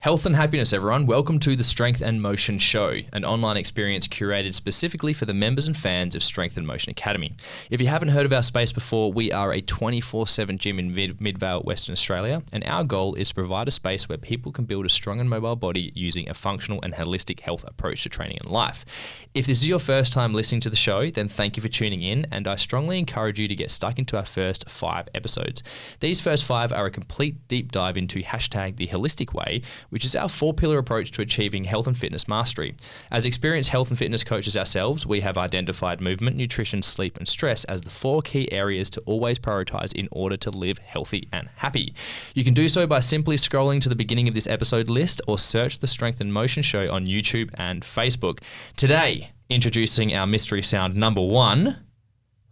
Health and happiness, everyone. Welcome to the Strength and Motion Show, an online experience curated specifically for the members and fans of Strength and Motion Academy. If you haven't heard of our space before, we are a 24/7 gym in Midvale, Western Australia, and our goal is to provide a space where people can build a strong and mobile body using a functional and holistic health approach to training and life. If this is your first time listening to the show, then thank you for tuning in, and I strongly encourage you to get stuck into our first 5 episodes. These first 5 are a complete deep dive into hashtag the holistic way, which is our 4-pillar approach to achieving health and fitness mastery. As experienced health and fitness coaches ourselves, we have identified movement, nutrition, sleep, and stress as the 4 key areas to always prioritize in order to live healthy and happy. You can do so by simply scrolling to the beginning of this episode list or search the Strength and Motion Show on YouTube and Facebook. Today, introducing our mystery sound number 1.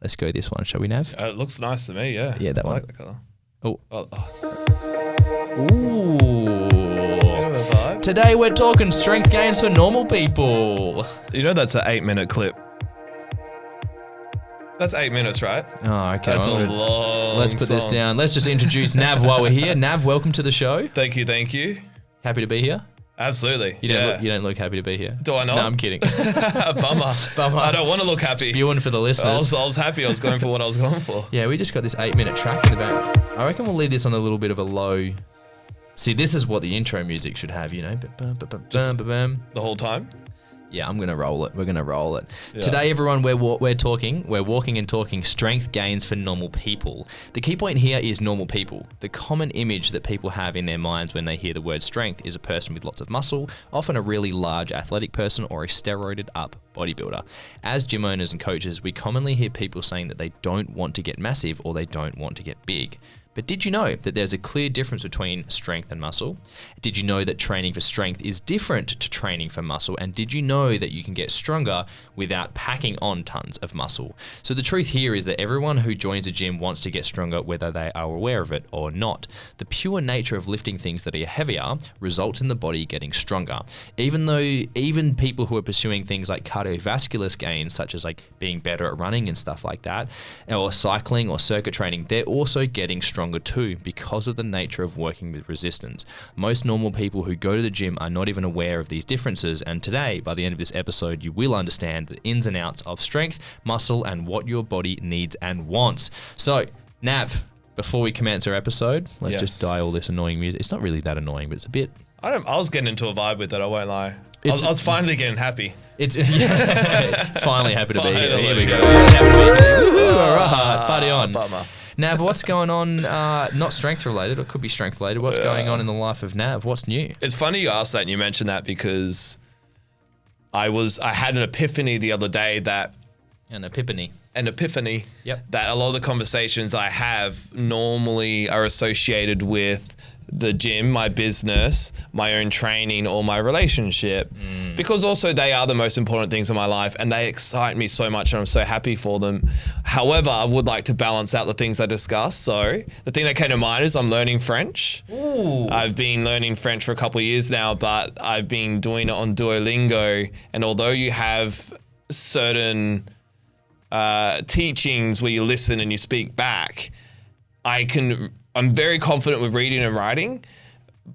Let's go this one, shall we, Nav? It looks nice to me, yeah. Yeah, that I one. like the colour. Oh. Ooh. Today we're talking strength gains for normal people. You know that's an 8-minute clip. That's 8 minutes, right? Oh, okay. That's a long Let's put this down. Let's just introduce Nav while we're here. Nav, welcome to the show. Thank you. Happy to be here? Absolutely. You don't look happy to be here. Do I not? No, I'm kidding. Bummer. I don't want to look happy. Spewing for the listeners. I was happy. I was going for what I was going for. Yeah, we just got this 8-minute track in the back. I reckon we'll leave this on a little bit of a low. See, this is what the intro music should have, you know. The whole time? Yeah, I'm going to roll it. We're going to roll it. Yeah. Today, everyone, we're walking and talking strength gains for normal people. The key point here is normal people. The common image that people have in their minds when they hear the word strength is a person with lots of muscle, often a really large athletic person or a steroided up bodybuilder. As gym owners and coaches, we commonly hear people saying that they don't want to get massive or they don't want to get big. But did you know that there's a clear difference between strength and muscle? Did you know that training for strength is different to training for muscle? And did you know that you can get stronger without packing on tons of muscle? So the truth here is that everyone who joins a gym wants to get stronger whether they are aware of it or not. The pure nature of lifting things that are heavier results in the body getting stronger. Even people who are pursuing things like cardiovascular gains, such as like being better at running and stuff like that, or cycling or circuit training, they're also getting stronger too because of the nature of working with resistance. Most normal people who go to the gym are not even aware of these differences, and today, by the end of this episode, you will understand the ins and outs of strength, muscle, and what your body needs and wants. So, Nav, before we commence our episode, let's just dial this annoying music. It's not really that annoying, but it's a bit... I was getting into a vibe with it, I won't lie. I was finally getting happy. Finally happy to be here. Here we go. All right, party on. Bummer. Nav, what's going on, not strength related, or it could be strength related, what's going on in the life of Nav? What's new? It's funny you asked that and you mentioned that because I had an epiphany the other day that... An epiphany. Yep. That a lot of the conversations I have normally are associated with the gym, my business, my own training, or my relationship. Because also they are the most important things in my life and they excite me so much and I'm so happy for them. However, I would like to balance out the things I discuss. So the thing that came to mind is I'm learning French. Ooh. I've been learning French for a couple of years now, but I've been doing it on Duolingo. And although you have certain teachings where you listen and you speak back, I'm very confident with reading and writing,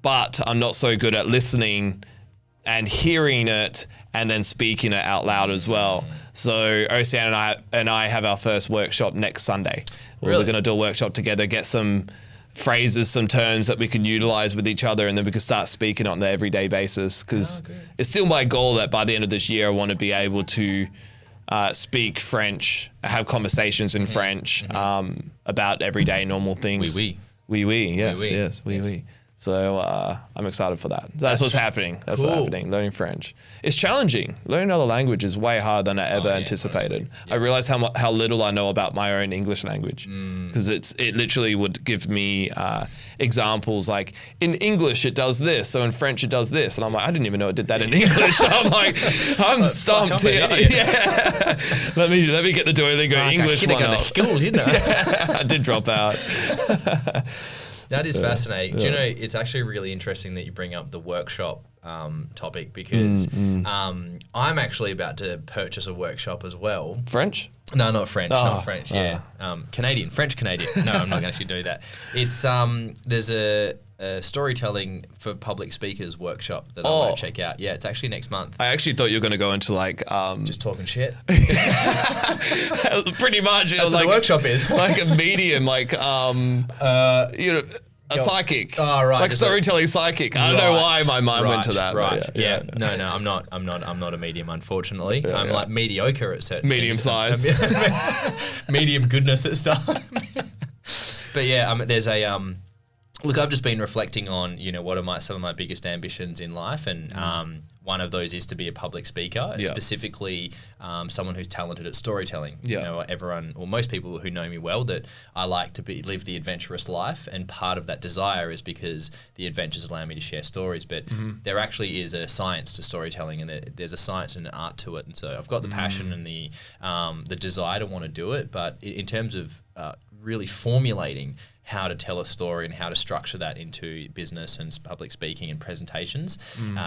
but I'm not so good at listening and hearing it and then speaking it out loud as well. So Ocean and I have our first workshop next Sunday. Really? We're going to do a workshop together, get some phrases, some terms that we can utilize with each other, and then we can start speaking on an everyday basis. Because it's still my goal that by the end of this year, I want to be able to speak French, have conversations in French about everyday normal things. Oui. So I'm excited for that. That's what's happening. That's what's happening, learning French. It's challenging. Learning another language is way harder than I ever anticipated. I realized how little I know about my own English language because it literally would give me examples like, in English it does this, so in French it does this. And I'm like, I didn't even know it did that in English. So I'm like, I'm stumped here. Yeah. Let me get the Duolingo English one I should have gone to school, didn't I? I did drop out. That is fascinating. Do you know, it's actually really interesting that you bring up the workshop topic because I'm actually about to purchase a workshop as well. French? No, not French. Not French. Yeah, Canadian, French Canadian. No, I'm not going to actually do that. It's there's a a storytelling for public speakers workshop that I want to check out. Yeah, it's actually next month. I actually thought you were going to go into like just talking shit. Pretty much. That's what the workshop is. Like a medium, like a psychic. Oh, right. Like storytelling psychic. I don't know why my mind went to that. Right. Yeah. No, I'm not a medium, unfortunately. I'm like mediocre at certain medium things. size. Medium goodness at stuff. But yeah, there's a look, I've just been reflecting on, what are some of my biggest ambitions in life, and one of those is to be a public speaker, specifically someone who's talented at storytelling. Everyone, or most people who know me well, that I like to live the adventurous life, and part of that desire is because the adventures allow me to share stories. But there actually is a science to storytelling, and there's a science and an art to it. And so I've got the passion and the desire to want to do it, but in terms of really formulating how to tell a story and how to structure that into business and public speaking and presentations.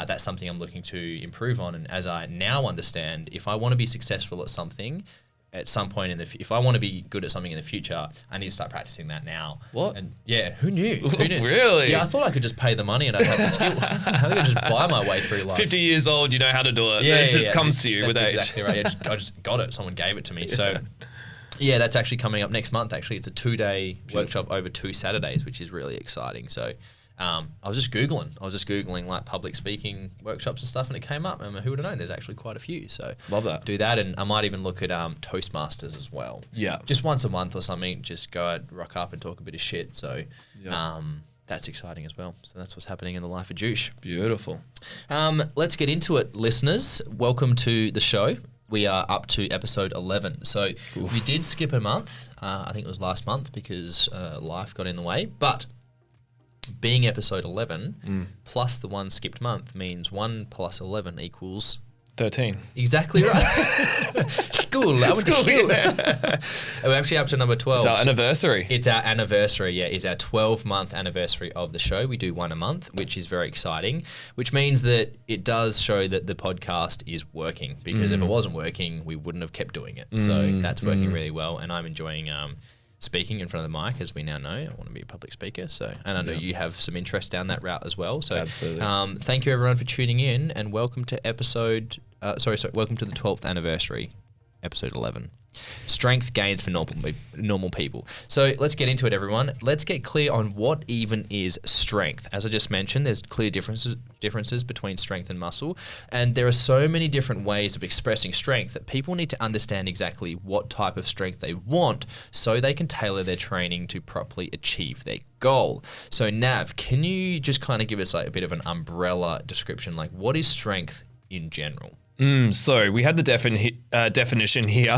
That's something I'm looking to improve on. And as I now understand, if I want to be successful at something, at some point if I want to be good at something in the future, I need to start practicing that now. What? And who knew? Who knew? Really? Yeah, I thought I could just pay the money and I'd have the skill. I think I just buy my way through life. 50 years old, you know how to do it. Yeah, it just comes to you with age. Exactly right. I just got it. Someone gave it to me. So. Yeah, that's actually coming up next month. Actually, it's a 2-day workshop over 2 Saturdays, which is really exciting. So, I was just googling like public speaking workshops and stuff, and it came up. And who would have known? There's actually quite a few. So love that. Do that, and I might even look at Toastmasters as well. Yeah, just once a month or something. Just go out, rock up, and talk a bit of shit. So, that's exciting as well. So that's what's happening in the life of Josh. Beautiful. Let's get into it, listeners. Welcome to the show. We are up to episode 11. So we did skip a month. I think it was last month because life got in the way. But being episode 11 plus the one skipped month means 1 plus 11 equals 13. Exactly right. Cool. I went to school. We're actually up to number 12. It's our anniversary. It's our anniversary, yeah. It's our 12-month anniversary of the show. We do one a month, which is very exciting, which means that it does show that the podcast is working, because if it wasn't working, we wouldn't have kept doing it. So that's working really well, and I'm enjoying speaking in front of the mic, as we now know. I want to be a public speaker, and I know you have some interest down that route as well. So absolutely. Thank you everyone for tuning in, and welcome to welcome to the 12th anniversary, episode 11. Strength gains for normal people. So let's get into it, everyone. Let's get clear on what even is strength. As I just mentioned, there's clear differences between strength and muscle, and there are so many different ways of expressing strength that people need to understand exactly what type of strength they want so they can tailor their training to properly achieve their goal. So Nav, can you just kind of give us like a bit of an umbrella description, like what is strength in general? So we had the definition here.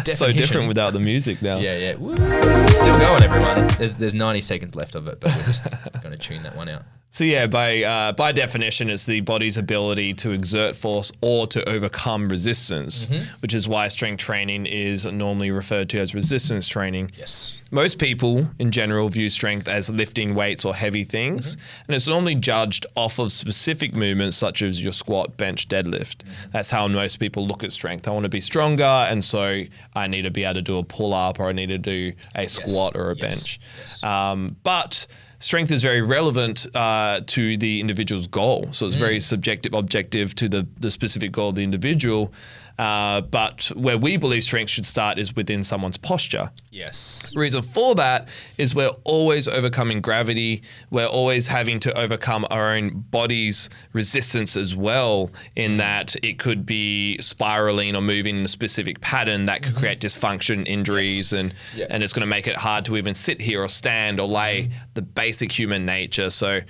So different without the music now. Yeah. Woo. Still going, everyone. There's 90 seconds left of it, but we're just going to tune that one out. So yeah, by definition, it's the body's ability to exert force or to overcome resistance, which is why strength training is normally referred to as resistance training. Yes. Most people in general view strength as lifting weights or heavy things, and it's normally judged off of specific movements such as your squat, bench, deadlift. That's how most people look at strength. I want to be stronger, and so I need to be able to do a pull-up, or I need to do a squat or a bench. But strength is very relevant to the individual's goal. So it's very subjective, objective to the specific goal of the individual. But where we believe strength should start is within someone's posture. Yes. The reason for that is we're always overcoming gravity. We're always having to overcome our own body's resistance as well, in that it could be spiraling or moving in a specific pattern that could create dysfunction, injuries, and it's going to make it hard to even sit here or stand or lay, the basic human nature. So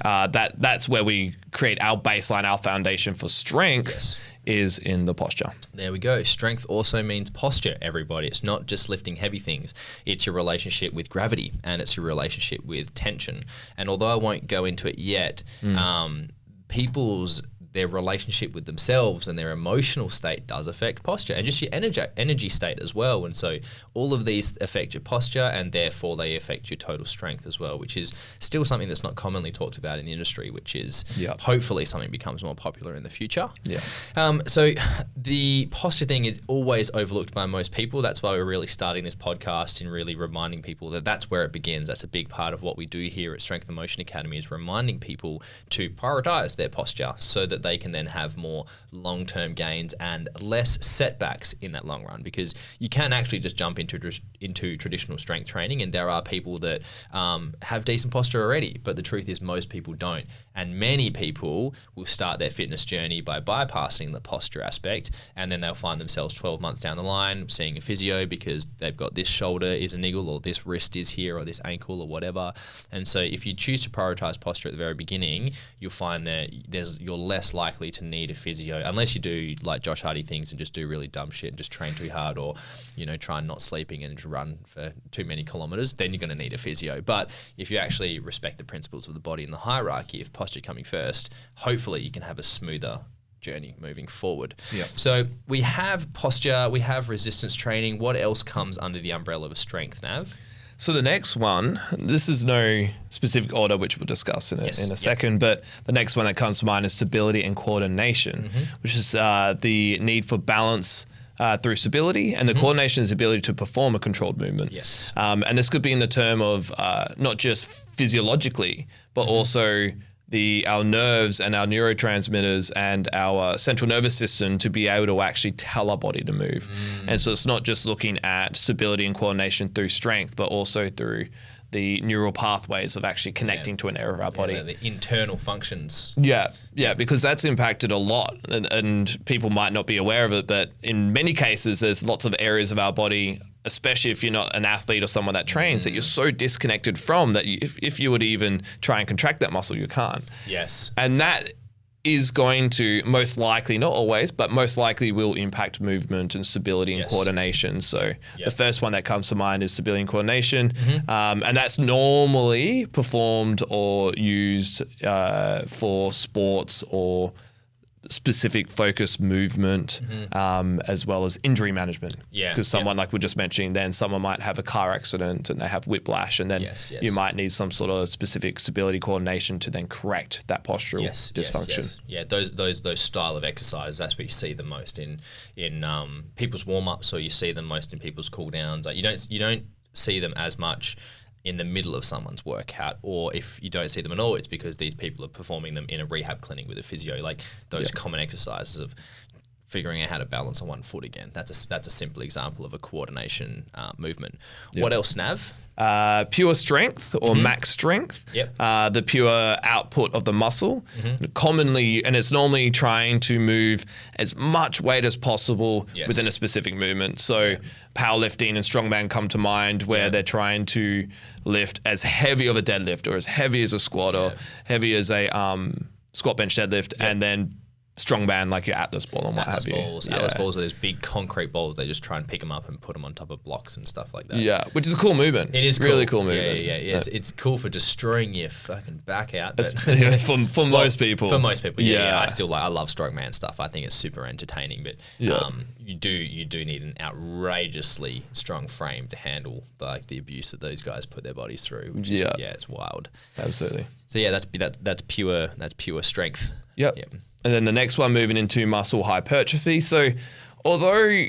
that's where we create our baseline, our foundation for strength. Is in the posture. There we go. Strength also means posture, everybody. It's not just lifting heavy things. It's your relationship with gravity, and it's your relationship with tension. And although I won't go into it yet, people's their relationship with themselves and their emotional state does affect posture, and just your energy state as well. And so all of these affect your posture, and therefore they affect your total strength as well, which is still something that's not commonly talked about in the industry, which is hopefully something becomes more popular in the future. So the posture thing is always overlooked by most people. That's why we're really starting this podcast and really reminding people that that's where it begins. That's a big part of what we do here at Strength and Motion Academy, is reminding people to prioritize their posture so that they can then have more long-term gains and less setbacks in that long run, because you can actually just jump into traditional strength training, and there are people that have decent posture already, but the truth is most people don't. And many people will start their fitness journey by bypassing the posture aspect, and then they'll find themselves 12 months down the line seeing a physio because they've got this shoulder is a niggle, or this wrist is here, or this ankle, or whatever. And so if you choose to prioritize posture at the very beginning, you'll find that you're less likely to need a physio, unless you do like Josh Hardy things and just do really dumb shit and just train too hard, or try not sleeping and just run for too many kilometers. Then you're going to need a physio. But if you actually respect the principles of the body and the hierarchy of posture coming first, hopefully you can have a smoother journey moving forward. So we have posture, we have resistance training. What else comes under the umbrella of strength, Nav? So the next one, this is no specific order, which we'll discuss in a second, but the next one that comes to mind is stability and coordination, which is the need for balance through stability, and the coordination is the ability to perform a controlled movement. And this could be in the term of not just physiologically, but also our nerves and our neurotransmitters and our central nervous system to be able to actually tell our body to move. And so it's not just looking at stability and coordination through strength, but also through the neural pathways of actually connecting to an area of our body. The internal functions. Because that's impacted a lot, and people might not be aware of it, but in many cases there's lots of areas of our body, especially if you're not an athlete or someone that trains, that you're so disconnected from that if you would even try and contract that muscle, you can't. And that is going to most likely, not always, but most likely will impact movement and stability and coordination. So the first one that comes to mind is stability and coordination. And that's normally performed or used for sports or specific focus movement, as well as injury management. Because someone, like we're just mentioning, then someone might have a car accident and they have whiplash, and then you might need some sort of specific stability coordination to then correct that postural dysfunction. Those style of exercises, that's where you see the most in people's warm-ups, or you see them most in people's cool downs. Like you don't see them as much in the middle of someone's workout, or if you don't see them at all, it's because these people are performing them in a rehab clinic with a physio, like those common exercises of figuring out how to balance on one foot again. That's a simple example of a coordination movement. What else, Nav? Pure strength or max strength, the pure output of the muscle. Commonly, and it's normally trying to move as much weight as possible within a specific movement. So powerlifting and strongman come to mind, where they're trying to lift as heavy of a deadlift, or as heavy as a squat, or heavy as a squat bench deadlift, and then strongman like your Atlas ball and what have you. Atlas balls are those big concrete balls. They just try and pick them up and put them on top of blocks and stuff like that. Which is a cool movement. It is really cool movement. It's cool for destroying your fucking back out. But for most people. For most people, I love strongman stuff. I think it's super entertaining, but you do need an outrageously strong frame to handle like the abuse that those guys put their bodies through. Which is, it's wild. Absolutely. So that's pure strength. And then the next one, moving into muscle hypertrophy. So although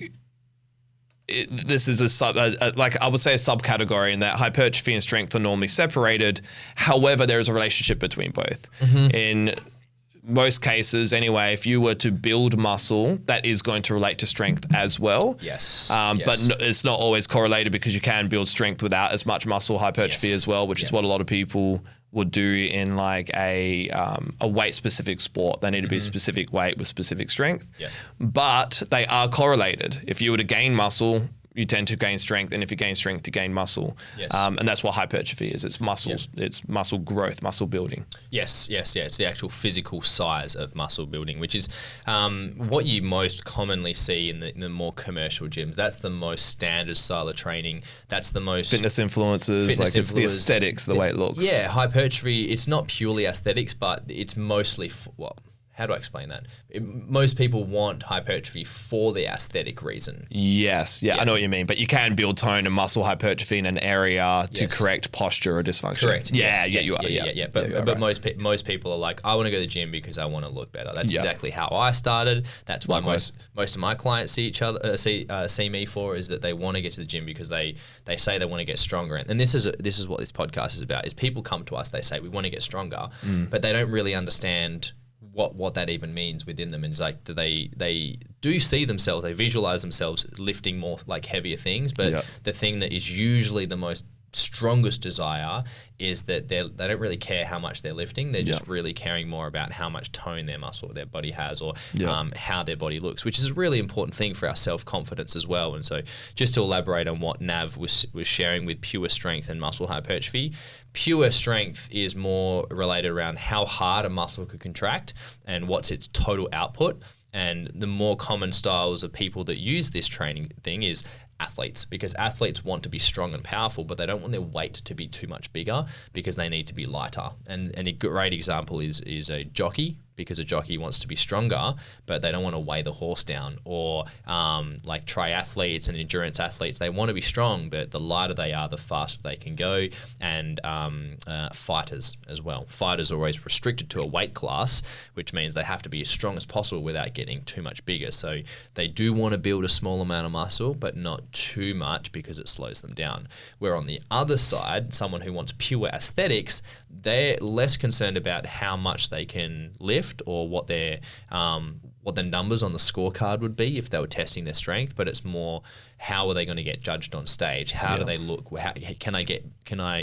this is like I would say a subcategory in that hypertrophy and strength are normally separated, however, there is a relationship between both. In most cases anyway, if you were to build muscle, that is going to relate to strength as well. But it's not always correlated, because you can build strength without as much muscle hypertrophy as well, which is what a lot of people would do in like a weight specific sport. They need to be a specific weight with specific strength, but they are correlated. If you were to gain muscle, you tend to gain strength, and if you gain strength, you gain muscle. And that's what hypertrophy is. It's muscles, it's muscle growth, muscle building. It's the actual physical size of muscle building, which is what you most commonly see in the more commercial gyms. That's the most standard style of training. That's the most fitness influences, it's the aesthetics, the way it looks. Hypertrophy, it's not purely aesthetics, but it's mostly how do I explain that? Most people want hypertrophy for the aesthetic reason. Yes, yeah, I know what you mean. But you can build tone and muscle hypertrophy in an area to Yes. correct posture or dysfunction. Correct. Yeah, Yes, you are. Yeah. But most people are like, I want to go to the gym because I want to look better. That's exactly how I started. That's why most of my clients see each other, see me for, is that they want to get to the gym because they say they want to get stronger. And this is what this podcast is about. Is people come to us, they say we want to get stronger, but they don't really understand what that even means within them. And it's like, they do see themselves, they visualize themselves lifting more like heavier things, but the thing that is usually the most strongest desire is that they don't really care how much they're lifting. They're just really caring more about how much tone their muscle, their body has, or how their body looks, which is a really important thing for our self-confidence as well. And so just to elaborate on what Nav was sharing with pure strength and muscle hypertrophy, pure strength is more related around how hard a muscle could contract and what's its total output. And the more common styles of people that use this training thing is athletes, because athletes want to be strong and powerful, but they don't want their weight to be too much bigger because they need to be lighter. And a great example is a jockey, because a jockey wants to be stronger, but they don't want to weigh the horse down. Or like triathletes and endurance athletes, they want to be strong, but the lighter they are, the faster they can go. And fighters as well. Fighters are always restricted to a weight class, which means they have to be as strong as possible without getting too much bigger. So they do want to build a small amount of muscle, but not too much because it slows them down. Where on the other side, someone who wants pure aesthetics, they're less concerned about how much they can lift or what the numbers on the scorecard would be if they were testing their strength, but it's more how are they going to get judged on stage? How do they look? How, can I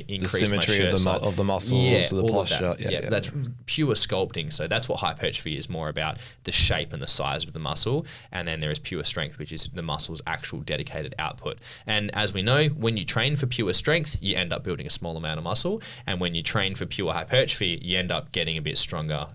increase the symmetry my shirt of the muscles, the all posture? Of that. That's pure sculpting. So that's what hypertrophy is more about, the shape and the size of the muscle. And then there is pure strength, which is the muscle's actual dedicated output. And as we know, when you train for pure strength, you end up building a small amount of muscle. And when you train for pure hypertrophy, you end up getting a bit stronger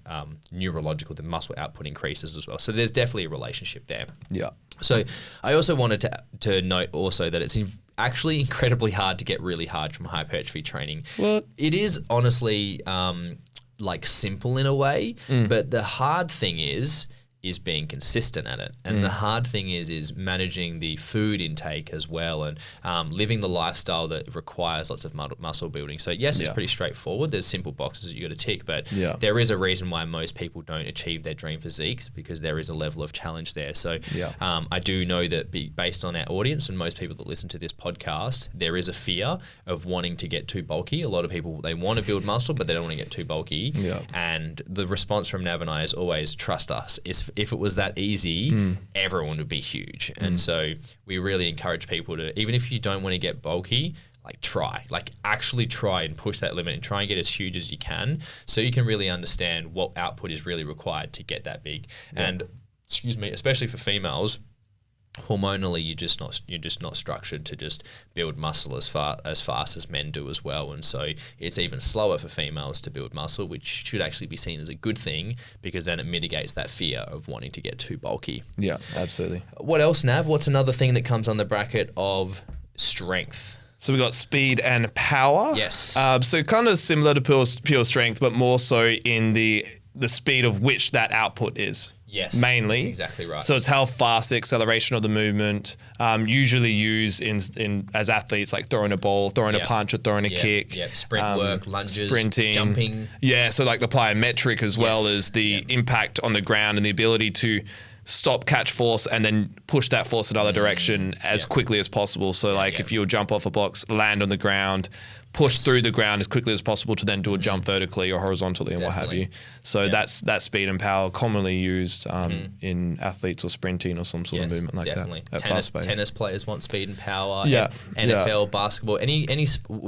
neurological, the muscle output increases as well. So there's definitely a relationship there. Yeah. So I also wanted to note also that it's actually incredibly hard to get really hard from hypertrophy training. What? It is honestly like simple in a way, but the hard thing is being consistent at it. And the hard thing is managing the food intake as well, and living the lifestyle that requires lots of muscle building. So yes, it's pretty straightforward. There's simple boxes you got to tick, but there is a reason why most people don't achieve their dream physiques, because there is a level of challenge there. So I do know that based on our audience and most people that listen to this podcast, there is a fear of wanting to get too bulky. A lot of people, they want to build muscle, but they don't want to get too bulky. And the response from Nav and I is always, trust us. If it was that easy, everyone would be huge. And so we really encourage people to, even if you don't want to get bulky, actually try and push that limit and try and get as huge as you can, so you can really understand what output is really required to get that big. And especially for females, hormonally you're just not structured to just build muscle as fast as men do as well. And so it's even slower for females to build muscle, which should actually be seen as a good thing, because then it mitigates that fear of wanting to get too bulky. Yeah, absolutely. What else, Nav? What's another thing that comes on the bracket of strength? So we got speed and power. Yes. So kind of similar to pure strength, but more so in the speed of which that output is. Yes, mainly. That's exactly right. So it's how fast the acceleration of the movement, usually used in as athletes, like throwing a ball, throwing a punch, or throwing a kick. Yeah, sprint work, lunges, sprinting, jumping. Yeah, so like the plyometric as well as the impact on the ground and the ability to stop, catch force, and then push that force another direction as quickly as possible. So if you'll jump off a box, land on the ground, push through the ground as quickly as possible to then do a jump vertically or horizontally and what have you. So that's that speed and power commonly used in athletes or sprinting or some sort of movement like that. Tennis players want speed and power. NFL, basketball, any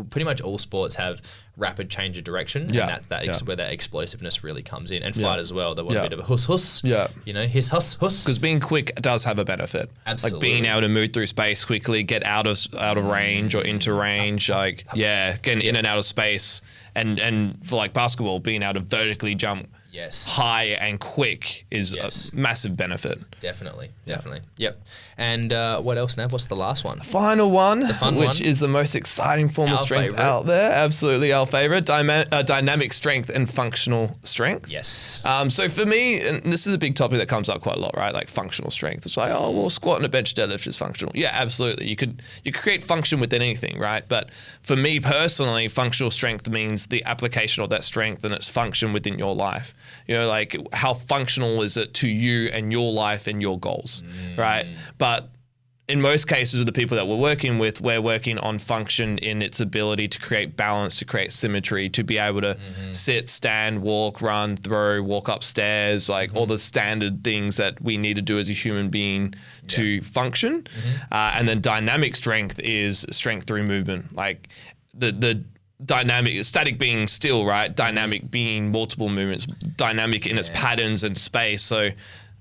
pretty much all sports have rapid change of direction, and that's where that explosiveness really comes in. And fight as well, they want a bit of a huss. Hiss huss. Because being quick does have a benefit. Absolutely. Like being able to move through space quickly, get out of range or into range, getting in and out of space, and for like basketball, being able to vertically jump high and quick is a massive benefit. Definitely. Yep. And what else, Nav? What's the last one? Final one, the fun which is the most exciting form of strength out there. Absolutely our favorite, dynamic strength and functional strength. Yes. So for me, and this is a big topic that comes up quite a lot, right? Like functional strength. It's like, oh, well, squat and a bench deadlift is functional. Yeah, absolutely. You could create function within anything, right? But for me personally, functional strength means the application of that strength and its function within your life. You know, like how functional is it to you and your life and your goals, right? But in most cases with the people that we're working with, we're working on function in its ability to create balance, to create symmetry, to be able to sit, stand, walk, run, throw, walk upstairs, like all the standard things that we need to do as a human being to function. And then dynamic strength is strength through movement, like the dynamic, static being still, right? Dynamic being multiple movements, dynamic in its patterns and space. So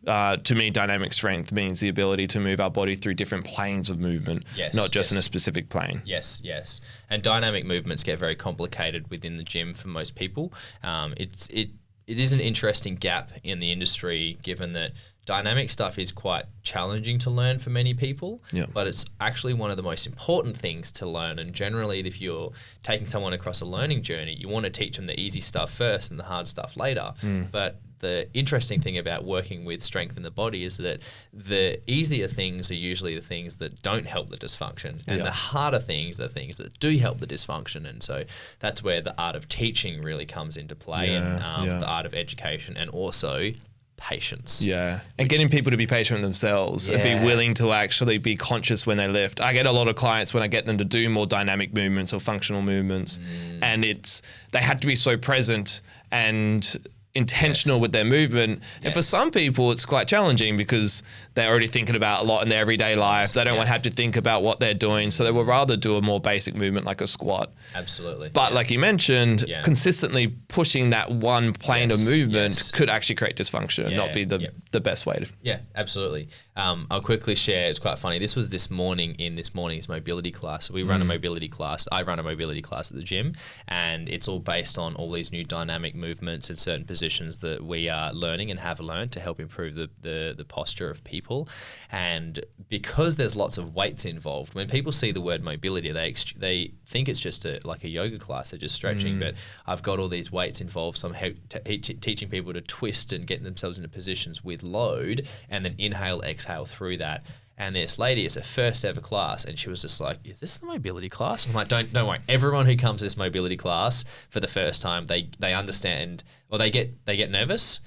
to me, dynamic strength means the ability to move our body through different planes of movement, not just in a specific plane. Yes. And dynamic movements get very complicated within the gym for most people. It is an interesting gap in the industry, given that dynamic stuff is quite challenging to learn for many people, but it's actually one of the most important things to learn. And generally, if you're taking someone across a learning journey, you want to teach them the easy stuff first and the hard stuff later. But the interesting thing about working with strength in the body is that the easier things are usually the things that don't help the dysfunction, and the harder things are things that do help the dysfunction. And so that's where the art of teaching really comes into play, and the art of education, and also patience. And getting people to be patient with themselves and be willing to actually be conscious when they lift. I get a lot of clients when I get them to do more dynamic movements or functional movements, and they had to be so present and intentional with their movement. And for some people, it's quite challenging because they're already thinking about a lot in their everyday life. They don't want to have to think about what they're doing. So they would rather do a more basic movement like a squat. Absolutely. But like you mentioned, consistently pushing that one plane of movement could actually create dysfunction and not be the best way to. Yeah, absolutely. I'll quickly share. It's quite funny. This was this morning in this morning's mobility class. We run a mobility class. I run a mobility class at the gym, and it's all based on all these new dynamic movements and certain positions that we are learning and have learned to help improve the posture of people. And because there's lots of weights involved, when people see the word mobility, they think it's just like a yoga class. They're just stretching, but I've got all these weights involved. So I'm teaching people to twist and get themselves into positions with load, and then inhale, exhale through that. And this lady, it's her first ever class, and she was just like, "Is this the mobility class?" I'm like, "Don't worry. Everyone who comes to this mobility class for the first time, they understand, or they get nervous,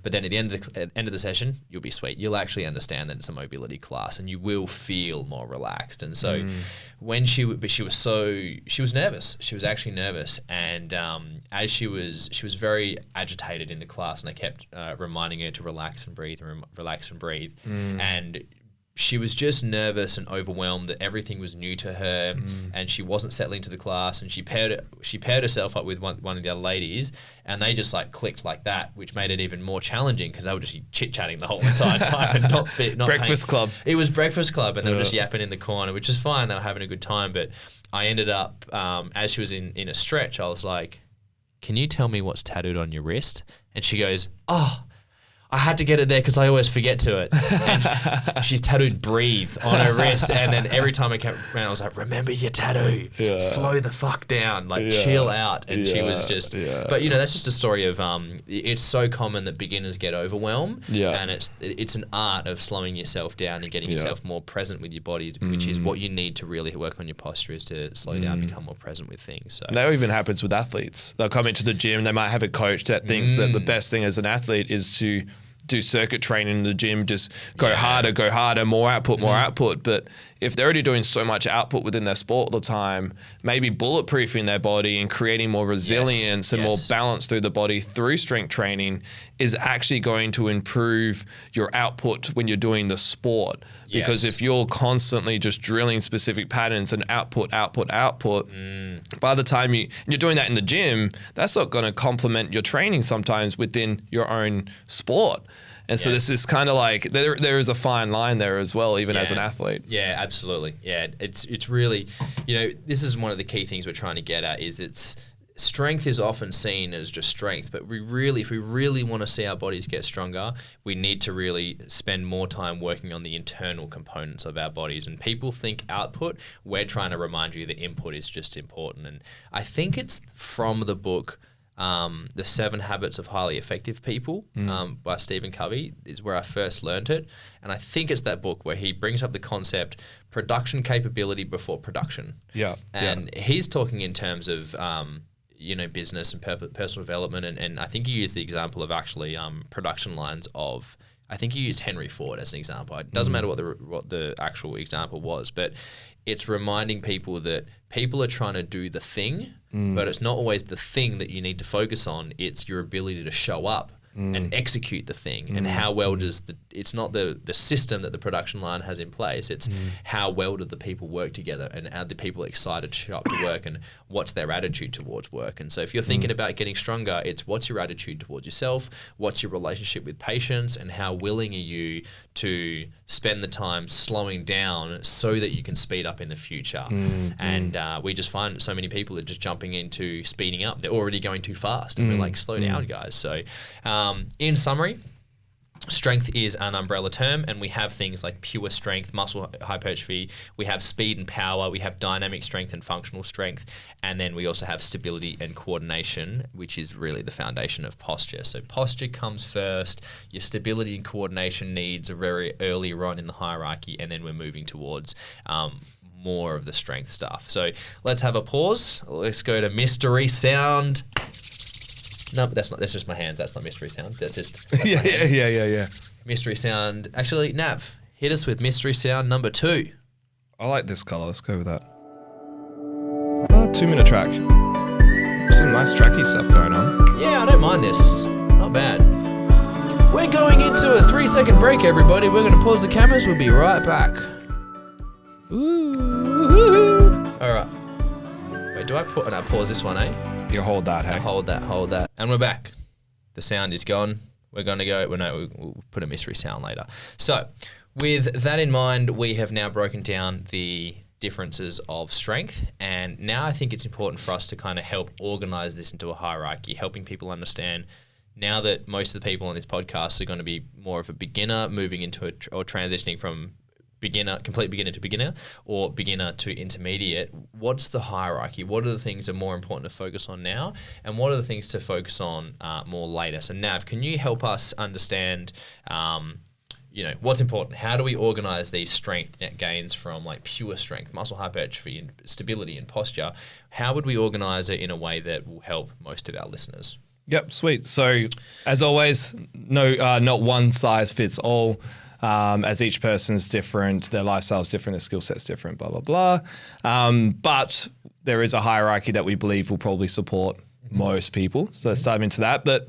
but then at the end of the session, you'll be sweet. You'll actually understand that it's a mobility class, and you will feel more relaxed." And so, when she was nervous. She was actually nervous, and as she was very agitated in the class, and I kept reminding her to relax and breathe, and she was just nervous and overwhelmed that everything was new to her, and she wasn't settling to the class. And she paired herself up with one of the other ladies, and they just like clicked like that, which made it even more challenging because they were just chit chatting the whole entire time and not breakfast club. It was breakfast club, and they were just yapping in the corner, which is fine. They were having a good time, but I ended up as she was in a stretch, I was like, "Can you tell me what's tattooed on your wrist?" And she goes, "Oh, I had to get it there because I always forget to it." And she's tattooed "breathe" on her wrist. And then every time I came around, I was like, "Remember your tattoo. Slow the fuck down. Like, chill out." And she was just, but that's just a story of, it's so common that beginners get overwhelmed. And it's an art of slowing yourself down and getting yourself more present with your body, which is what you need to really work on your posture, is to slow down, become more present with things. So that even happens with athletes. They'll come into the gym, they might have a coach that thinks that the best thing as an athlete is to do circuit training in the gym, just go harder, more output. But if they're already doing so much output within their sport all the time, maybe bulletproofing their body and creating more resilience and more balance through the body through strength training is actually going to improve your output when you're doing the sport. Because if you're constantly just drilling specific patterns and output, by the time you're doing that in the gym, that's not going to complement your training sometimes within your own sport. And so this is kind of like, there is a fine line there as well, even as an athlete. Yeah, absolutely. Yeah, it's really, this is one of the key things we're trying to get at, is strength is often seen as just strength, but if we really want to see our bodies get stronger, we need to really spend more time working on the internal components of our bodies. And people think output, we're trying to remind you that input is just important. And I think it's from the book, The 7 Habits of Highly Effective People by Stephen Covey is where I first learned it. And I think it's that book where he brings up the concept production capability before production. Yeah. And he's talking in terms of, business and personal development. And I think he used the example of actually production lines of, I think he used Henry Ford as an example. It doesn't matter what the actual example was, but it's reminding people that people are trying to do the thing, but it's not always the thing that you need to focus on. It's your ability to show up and execute the thing, and how well does it's not the system that the production line has in place, it's how well do the people work together, and are the people excited to show up to work, and what's their attitude towards work. And so if you're thinking about getting stronger, it's what's your attitude towards yourself, what's your relationship with patients, and how willing are you to spend the time slowing down so that you can speed up in the future. And we just find so many people are just jumping into speeding up. They're already going too fast, and we're like, slow down, guys. So in summary, strength is an umbrella term, and we have things like pure strength, muscle hypertrophy, we have speed and power, we have dynamic strength and functional strength, and then we also have stability and coordination, which is really the foundation of posture. So posture comes first, your stability and coordination needs are very earlier on in the hierarchy, and then we're moving towards more of the strength stuff. So let's have a pause. Let's go to mystery sound. No, that's just my hands. That's not mystery sound. That's Yeah. Mystery sound. Actually, Nav, hit us with mystery sound number 2. I like this color. Let's go with that. 2-minute track. Some nice tracky stuff going on. Yeah, I don't mind this. Not bad. We're going into a 3-second break, everybody. We're going to pause the cameras. We'll be right back. Ooh. All right. Wait, do I pause this one, eh? You hold that, hey? Hold that. And we're back. The sound is gone. We're going to go, we'll put a mystery sound later. So with that in mind, we have now broken down the differences of strength. And now I think it's important for us to kind of help organize this into a hierarchy, helping people understand now that most of the people on this podcast are going to be more of a beginner moving into or transitioning from complete beginner to beginner, or beginner to intermediate. What's the hierarchy? What are the things that are more important to focus on now, and what are the things to focus on more later? So Nav, can you help us understand, what's important? How do we organize these strength gains from like pure strength, muscle hypertrophy, and stability and posture? How would we organize it in a way that will help most of our listeners? Yep, sweet. So as always, not one size fits all. As each person's different, their lifestyle's different, their skill set's different, blah, blah, blah. But there is a hierarchy that we believe will probably support most people. So let's dive into that. But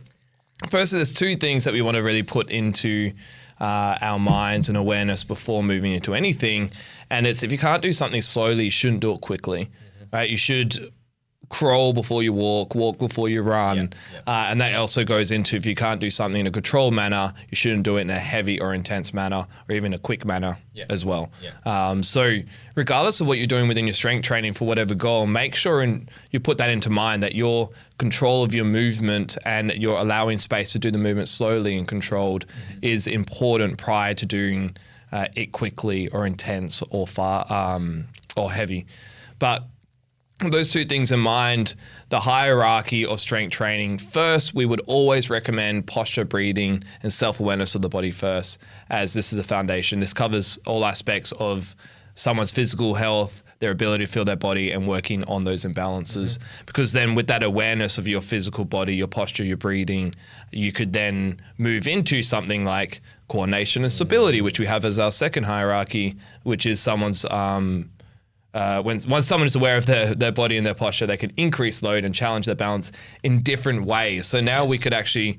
firstly, there's 2 things that we want to really put into our minds and awareness before moving into anything. And it's, if you can't do something slowly, you shouldn't do it quickly, right? You should crawl before you walk before you run. And that also goes into, if you can't do something in a controlled manner, you shouldn't do it in a heavy or intense manner, or even a quick manner as well. So regardless of what you're doing within your strength training for whatever goal, make sure you put that into mind, that your control of your movement and you're allowing space to do the movement slowly and controlled is important prior to doing it quickly or intense or or heavy. But those 2 things in mind, the hierarchy of strength training. First, we would always recommend posture, breathing, and self-awareness of the body first, as this is the foundation. This covers all aspects of someone's physical health, their ability to feel their body, and working on those imbalances. Because then with that awareness of your physical body, your posture, your breathing, you could then move into something like coordination and stability, which we have as our second hierarchy, which is someone's once someone is aware of their body and their posture, they can increase load and challenge their balance in different ways. So now we could actually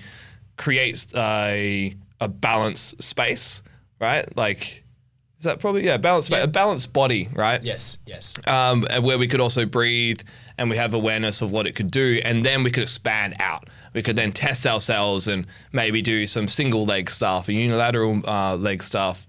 create a balanced space, right? Like, is that probably, a balanced body, right? Yes. Where we could also breathe, and we have awareness of what it could do, and then we could expand out. We could then test ourselves and maybe do some single leg stuff, a unilateral leg stuff,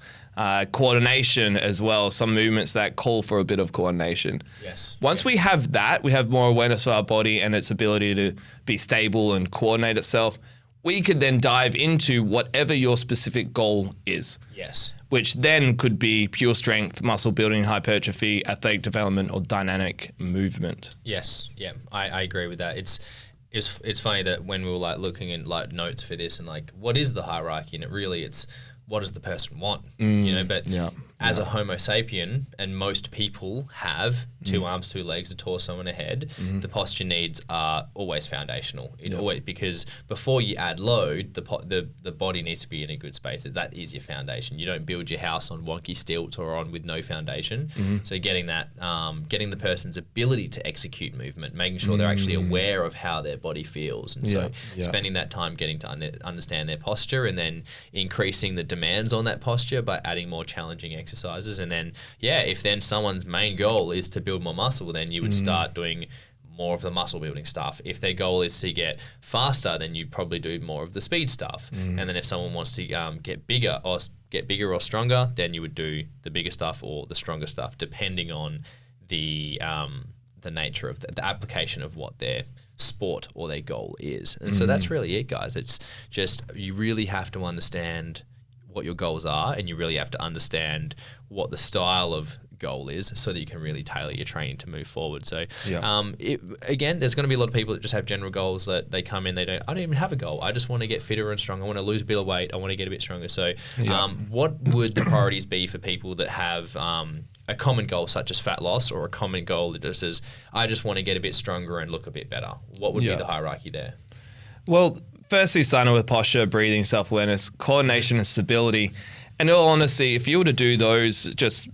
coordination as well. Some movements that call for a bit of coordination. Yes. Once we have that, we have more awareness of our body and its ability to be stable and coordinate itself. We could then dive into whatever your specific goal is. Yes. Which then could be pure strength, muscle building, hypertrophy, athletic development, or dynamic movement. Yes. Yeah. I agree with that. It's funny that when we were like looking at like notes for this and like what is the hierarchy, and it's what does the person want, but as a Homo sapien, and most people have 2 arms, 2 legs, a torso and a head, the posture needs are always foundational. Always, because before you add load, the body needs to be in a good space. That is your foundation. You don't build your house on wonky stilts or on with no foundation. So getting that, getting the person's ability to execute movement, making sure they're actually aware of how their body feels. And so spending that time getting to understand their posture, and then increasing the demands on that posture by adding more challenging exercises. And then, if then someone's main goal is to build more muscle, then you would start doing more of the muscle building stuff. If their goal is to get faster, then you probably do more of the speed stuff. And then if someone wants to get bigger or stronger, then you would do the bigger stuff or the stronger stuff, depending on the nature of the application of what their sport or their goal is. And so that's really it, guys. It's just, you really have to understand what your goals are, and you really have to understand what the style of goal is, so that you can really tailor your training to move forward. So again, there's going to be a lot of people that just have general goals that they come in, I don't even have a goal. I just want to get fitter and stronger. I want to lose a bit of weight. I want to get a bit stronger. So what would the priorities be for people that have a common goal such as fat loss, or a common goal that just says, I just want to get a bit stronger and look a bit better? What would be the hierarchy there? Well, firstly, starting with posture, breathing, self-awareness, coordination, and stability. And in all honesty, if you were to do those just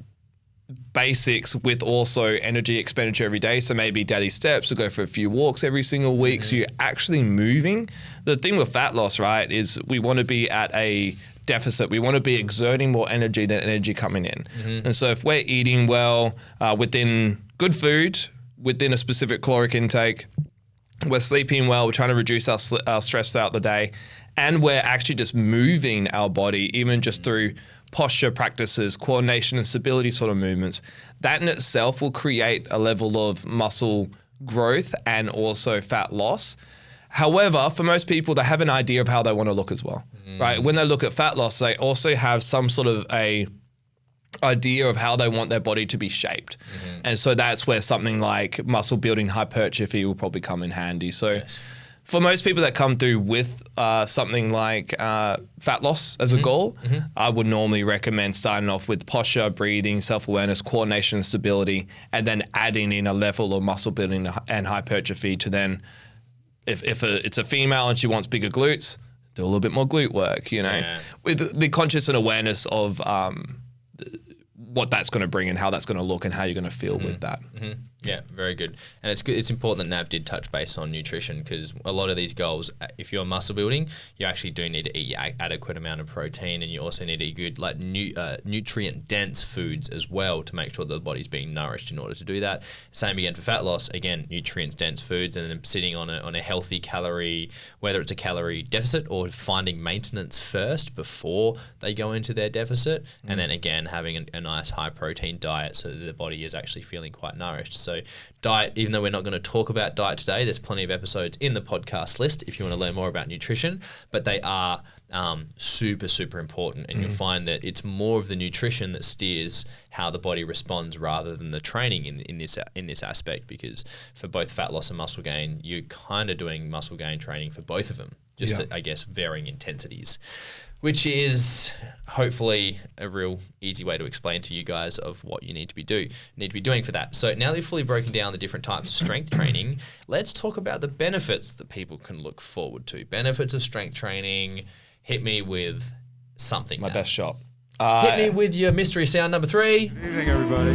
basics with also energy expenditure every day, so maybe daily steps, or go for a few walks every single week, so you're actually moving. The thing with fat loss, right, is we want to be at a deficit. We want to be exerting more energy than energy coming in. And so if we're eating well, within good food, within a specific caloric intake, we're sleeping well, we're trying to reduce our stress throughout the day, and we're actually just moving our body, even just through posture practices, coordination and stability sort of movements, that in itself will create a level of muscle growth and also fat loss. However, for most people, they have an idea of how they want to look as well, right? When they look at fat loss, they also have some sort of a idea of how they want their body to be shaped. And so that's where something like muscle building hypertrophy will probably come in handy. So for most people that come through with something like fat loss as a goal, I would normally recommend starting off with posture, breathing, self-awareness, coordination, and stability, and then adding in a level of muscle building and hypertrophy to then, if it's a female and she wants bigger glutes, do a little bit more glute work, with the conscious and awareness of what that's going to bring and how that's going to look and how you're going to feel with that. Yeah, very good. And it's good. It's important that Nav did touch base on nutrition, because a lot of these goals, if you're muscle building, you actually do need to eat adequate amount of protein, and you also need to eat good, like nutrient dense foods as well, to make sure that the body's being nourished in order to do that. Same again for fat loss. Again, nutrient dense foods, and then sitting on a healthy calorie, whether it's a calorie deficit or finding maintenance first before they go into their deficit, and then again having a nice high protein diet so that the body is actually feeling quite nourished. So diet, even though we're not going to talk about diet today, there's plenty of episodes in the podcast list if you want to learn more about nutrition, but they are super, super important. And you'll find that it's more of the nutrition that steers how the body responds rather than the training in this aspect, because for both fat loss and muscle gain, you're kind of doing muscle gain training for both of them, just at, I guess, varying intensities, which is hopefully a real easy way to explain to you guys of what you need to be doing for that. So now that we've fully broken down the different types of strength training, let's talk about the benefits that people can look forward to. Benefits of strength training. Hit me with something. My best shot. Hit me with your mystery sound number 3. Good evening, everybody.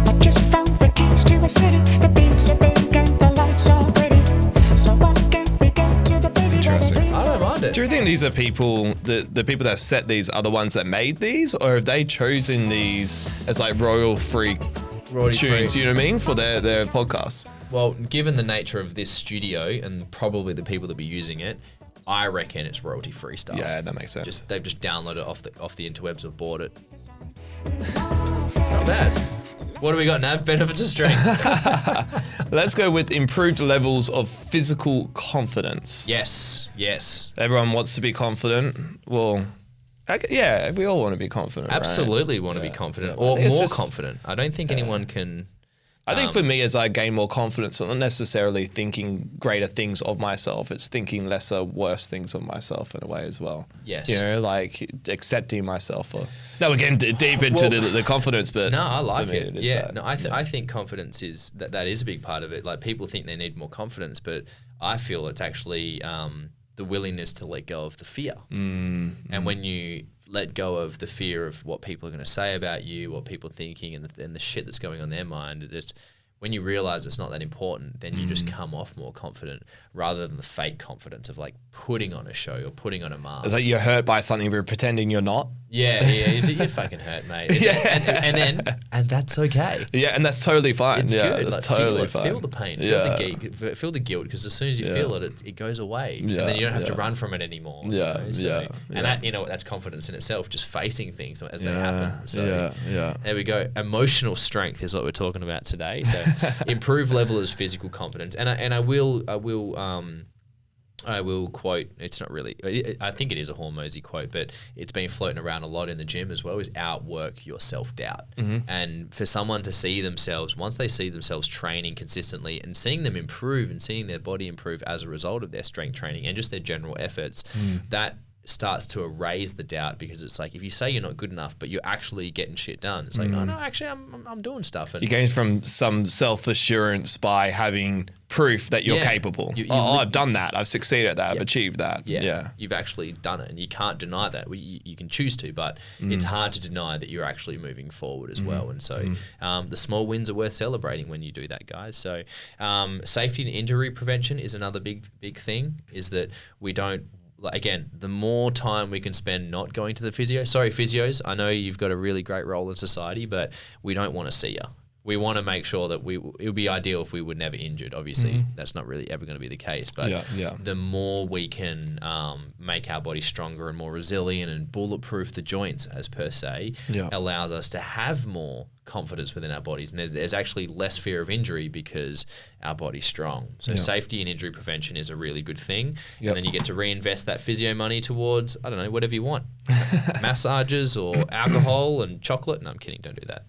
I just found the keys to a city. The beats are big and the lights are pretty. So why can't we go to the baby? Interesting. I don't mind it. Do you think these are people, the people that set these are the ones that made these, or have they chosen these as like royalty-free tunes, you know what I mean, for their podcasts? Well, given the nature of this studio and probably the people that be using it, I reckon it's royalty-free stuff. Yeah, that makes sense. They've just downloaded it off the interwebs or bought it. It's not bad. What do we got, Nav? Benefits of strength. Let's go with improved levels of physical confidence. Yes. Everyone wants to be confident. Well, yeah, we all want to be confident. Absolutely right? want to be confident, Yeah. or It's more just- confident. I don't think anyone can. I think for me, as I gain more confidence, I'm not necessarily thinking greater things of myself. It's thinking lesser, worse things of myself in a way as well. Yes. You know, like accepting myself. No, we're getting deep into the confidence, but No, I like for me it. is Yeah, that. no, I think confidence is that is a big part of it. Like people think they need more confidence, but I feel it's actually the willingness to let go of the fear. And when you let go of the fear of what people are going to say about you, what people are thinking, and the shit that's going on in their mind, when you realize it's not that important, then you just come off more confident rather than the fake confidence of like putting on a show or putting on a mask. It's like you're hurt by something, but pretending you're not. Yeah. You're fucking hurt, mate. And that's okay. Yeah, and that's totally fine. It's yeah, good. That's Like, totally feel fine. the pain, Yeah. feel the guilt, because as soon as you feel it, it goes away, and then you don't have to run from it anymore. Yeah, So, yeah. and that that's confidence in itself, just facing things as they happen. So yeah. there we go. Emotional strength is what we're talking about today. So improved level is physical competence, and I will quote, it's not really, I think it is a Hormozy quote, but it's been floating around a lot in the gym as well, is outwork your self-doubt. And for someone to see themselves, once they see themselves training consistently and seeing them improve and seeing their body improve as a result of their strength training and just their general efforts, that starts to erase the doubt, because it's like if you say you're not good enough but you're actually getting shit done, it's like, oh no, actually I'm doing stuff. And You gain from some self-assurance by having proof that you're Yeah. capable. You I've done that. I've succeeded at that. I've achieved that. Yeah. You've actually done it, and you can't deny that. You can choose to, but it's hard to deny that you're actually moving forward as well. And so the small wins are worth celebrating when you do that, guys. So safety and injury prevention is another big thing, is that we don't, again, the more time we can spend not going to the physio. Sorry, physios, I know you've got a really great role in society, but we don't want to see you. We want to make sure that it would be ideal if we were never injured. Obviously, that's not really ever going to be the case. But the more we can make our body stronger and more resilient and bulletproof the joints, as per se, allows us to have more confidence within our bodies. And there's actually less fear of injury because our body's strong. So safety and injury prevention is a really good thing. And then you get to reinvest that physio money towards, I don't know, whatever you want. Massages or alcohol and chocolate. No, I'm kidding. Don't do that.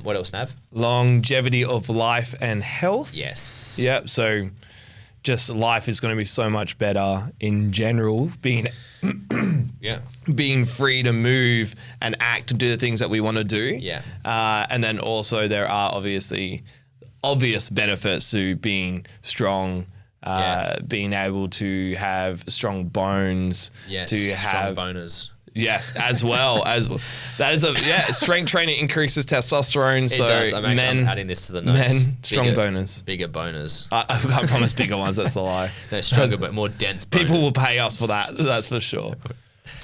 What else, Nav? Longevity of life and health. Yes. Yep. So just life is going to be so much better in general, being free to move and act and do the things that we want to do. Yeah. And then also there are obviously obvious benefits to being strong, being able to have strong bones, Yes. to Strong have boners. Yes, as well as that is strength training increases testosterone. It so does. I'm adding this to the notes. Strong boners. Bigger boners. I promise bigger ones. That's a lie. No, stronger but more dense boners. People will pay us for that. That's for sure.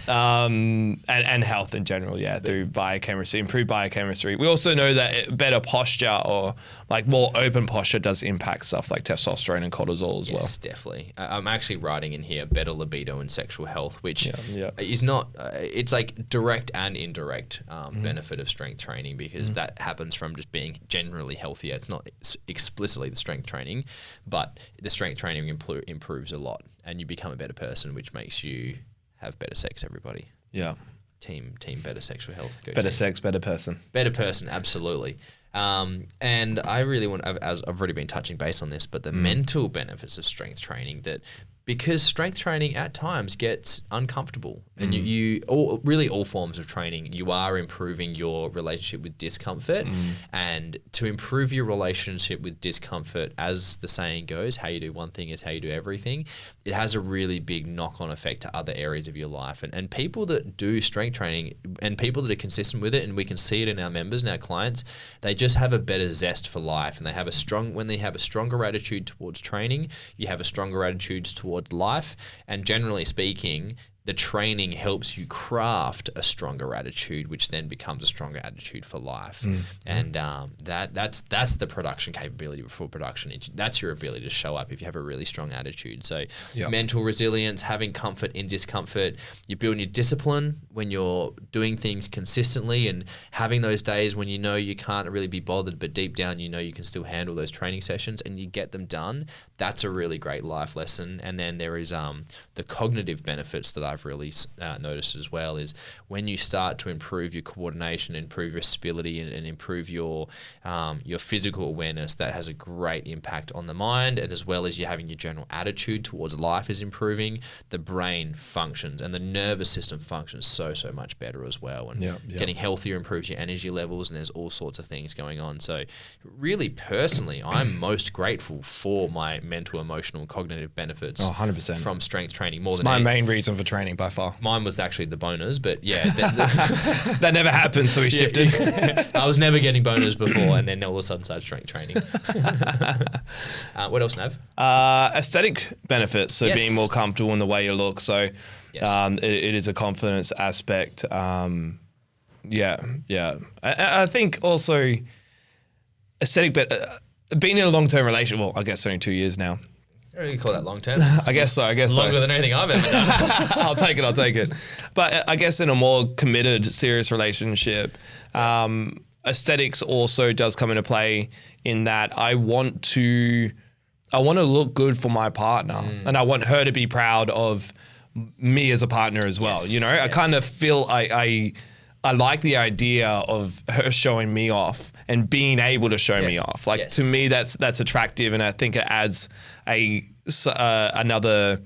And health in general, through biochemistry, improved biochemistry. We also know that better posture or like more open posture does impact stuff like testosterone and cortisol as well. Yes, definitely. I'm actually writing in here better libido and sexual health, which Yeah. is not, it's like direct and indirect benefit of strength training, because that happens from just being generally healthier. It's not explicitly the strength training, but the strength training improves a lot and you become a better person, which makes you have better sex, everybody. Yeah. Team better sexual health. Go Better team. sex, better person. Better person, absolutely. And I really want, as I've already been touching base on this, but the mental benefits of strength training, that because strength training at times gets uncomfortable, and really all forms of training, you are improving your relationship with discomfort, and to improve your relationship with discomfort, as the saying goes, how you do one thing is how you do everything. It has a really big knock-on effect to other areas of your life, and people that do strength training and people that are consistent with it, and we can see it in our members and our clients, they just have a better zest for life, and when they have a stronger attitude towards training, you have a stronger attitude towards life, and generally speaking, the training helps you craft a stronger attitude, which then becomes a stronger attitude for life. And that's the production capability for production. That's your ability to show up if you have a really strong attitude. So mental resilience, having comfort in discomfort, you're building your discipline when you're doing things consistently and having those days when you know you can't really be bothered, but deep down you know you can still handle those training sessions and you get them done. That's a really great life lesson. And then there is the cognitive benefits that I've really noticed as well is when you start to improve your coordination, improve your stability, and improve your physical awareness, that has a great impact on the mind, and as well as you having your general attitude towards life is improving, the brain functions and the nervous system functions so much better as well. And getting healthier improves your energy levels, and there's all sorts of things going on. So really personally, I'm most grateful for my mental, emotional, and cognitive benefits 100%. from strength training more It's than my any. main reason for training by far. Mine was actually the boners, but yeah. That never happened, so we shifted. I was never getting boners before, and then all of a sudden started strength training. What else, Nav? Aesthetic benefits, so Yes. being more comfortable in the way you look. So Yes. it is a confidence aspect. I think also aesthetic, being in a long-term relationship, well, I guess only 2 years now. You call that long term? I guess so. Longer than anything I've ever done. I'll take it. But I guess in a more committed, serious relationship, aesthetics also does come into play in that I want to look good for my partner, and I want her to be proud of me as a partner as well. Yes. You know, I kind of feel I like the idea of her showing me off and being able to show me off. Like to me, that's attractive, and I think it adds another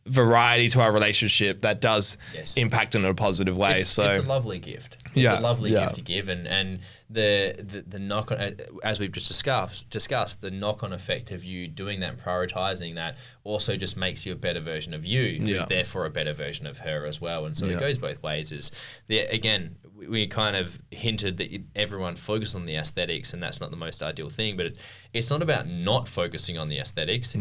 variety to our relationship that does impact in a positive way. It's a lovely gift. It's a lovely gift to give, and the knock on, as we've just discussed, the knock on effect of you doing that and prioritizing that also just makes you a better version of you, who's therefore a better version of her as well. And so it goes both ways. Again, we kind of hinted that everyone focused on the aesthetics, and that's not the most ideal thing, but it's not about not focusing on the aesthetics.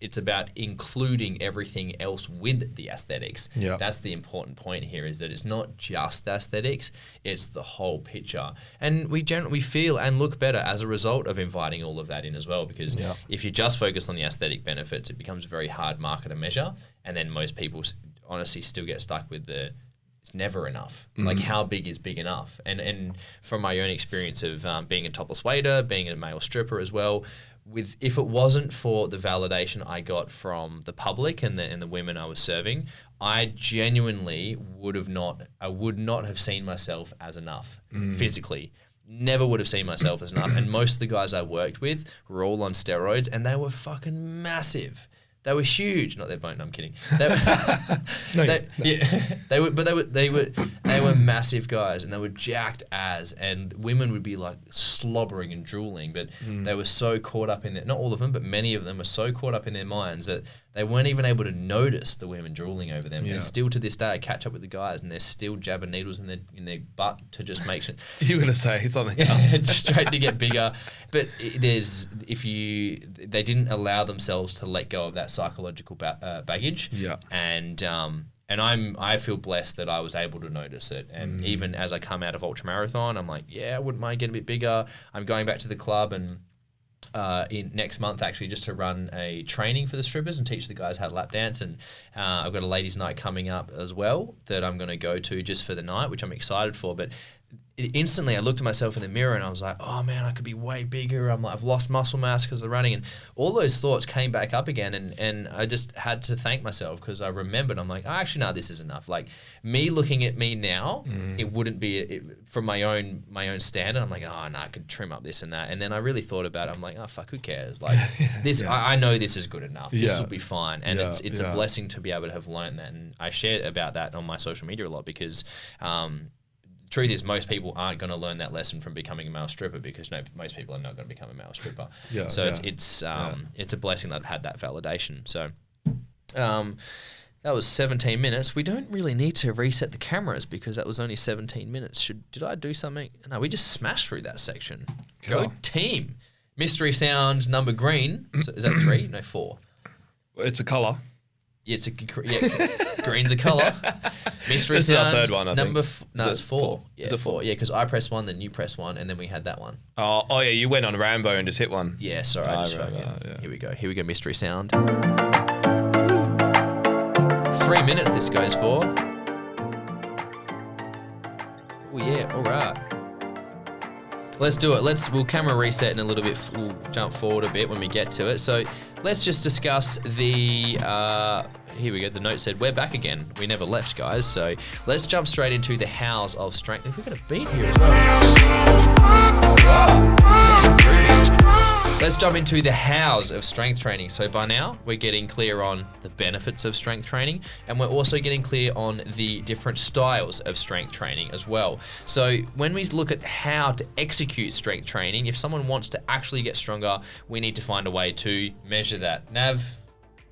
It's about including everything else with the aesthetics. That's the important point here, is that it's not just aesthetics, it's the whole picture. And we feel and look better as a result of inviting all of that in as well, because if you just focus on the aesthetic benefits, it becomes a very hard marker to measure, and then most people honestly still get stuck with it's never enough. Like, how big is big enough? And from my own experience of being a topless waiter, being a male stripper as well, if it wasn't for the validation I got from the public and the women I was serving, I genuinely would not have seen myself as enough physically. Never would have seen myself as enough. And most of the guys I worked with were all on steroids, and they were fucking massive. They were huge. Not their bone. No, I'm kidding. They were massive guys, and they were jacked as. And women would be like slobbering and drooling, but they were so caught up in not all of them, but many of them were so caught up in their minds that they weren't even able to notice the women drooling over them. And still to this day, I catch up with the guys, and they're still jabbing needles in their butt to just make sure. You're gonna say something else. Straight to get bigger. But they didn't allow themselves to let go of that psychological baggage. And I feel blessed that I was able to notice it. And even as I come out of ultramarathon, I'm like, I wouldn't mind getting a bit bigger. I'm going back to the club and in next month actually, just to run a training for the strippers and teach the guys how to lap dance. And I've got a ladies' night coming up as well that I'm going to go to just for the night, which I'm excited for. But instantly I looked at myself in the mirror and I was like, oh man, I could be way bigger. I've lost muscle mass because of the running, and all those thoughts came back up again, and I just had to thank myself because I remembered. I'm like, actually, no, this is enough. Like, me looking at me now, it wouldn't be from my own standard. I'm like, oh no, I could trim up this and that. And then I really thought about it. I'm like, oh fuck, who cares? Like this, I know this is good enough. This will be fine. And it's a blessing to be able to have learned that. And I share about that on my social media a lot because truth is, most people aren't going to learn that lesson from becoming a male stripper, because most people are not going to become a male stripper. It's a blessing that I've had that validation. So that was 17 minutes. We don't really need to reset the cameras because that was only 17 minutes. Did I do something? No, we just smashed through that section. Cool. Go team. Mystery sound number green. So is that 3? No, 4. It's a color. It's green's a colour. Mystery This is our sound. third one, I think. It's 4. Yeah, Is it 4? Yeah, because I pressed 1, then you pressed 1, and then we had that one. Oh yeah, you went on Rambo and just hit one. Yeah, sorry. I just remember fucking. that, yeah. Here we go. Mystery sound. 3 minutes this goes for. Oh yeah, all right. Let's do it. We'll camera reset in a little bit. We'll jump forward a bit when we get to it. So let's just discuss the. Here we go. The note said we're back again. We never left, guys. So let's jump straight into the hows of strength. We've got a beat here as well. Let's jump into the hows of strength training. So by now, we're getting clear on the benefits of strength training, and we're also getting clear on the different styles of strength training as well. So when we look at how to execute strength training, if someone wants to actually get stronger, we need to find a way to measure that. Nav,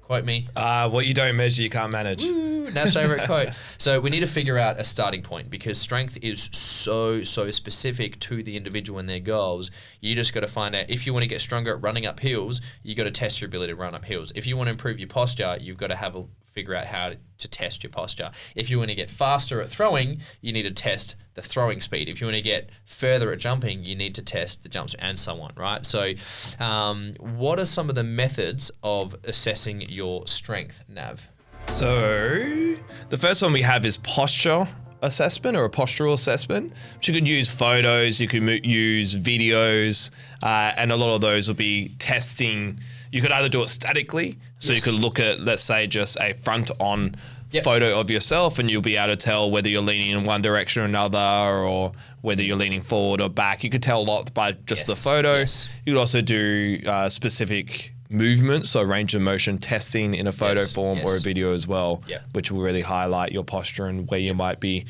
quote me. What you don't measure, you can't manage. Nav's favorite quote. So we need to figure out a starting point because strength is so specific to the individual and their goals. You just got to find out if you want to get stronger at running up hills, you got to test your ability to run up hills. If you want to improve your posture, you've got to figure out how to test your posture. If you want to get faster at throwing, you need to test the throwing speed. If you want to get further at jumping, you need to test the jumps and so on, right? So what are some of the methods of assessing your strength, Nav? So the first one we have is posture assessment or a postural assessment. Which you could use photos, you could use videos, and a lot of those will be testing. You could either do it statically, so you could look at, let's say, just a front-on photo of yourself, and you'll be able to tell whether you're leaning in one direction or another, or whether you're leaning forward or back. You could tell a lot by just the photo. Yes. You could also do specific movements, so range of motion testing in a photo form or a video as well, which will really highlight your posture and where you might be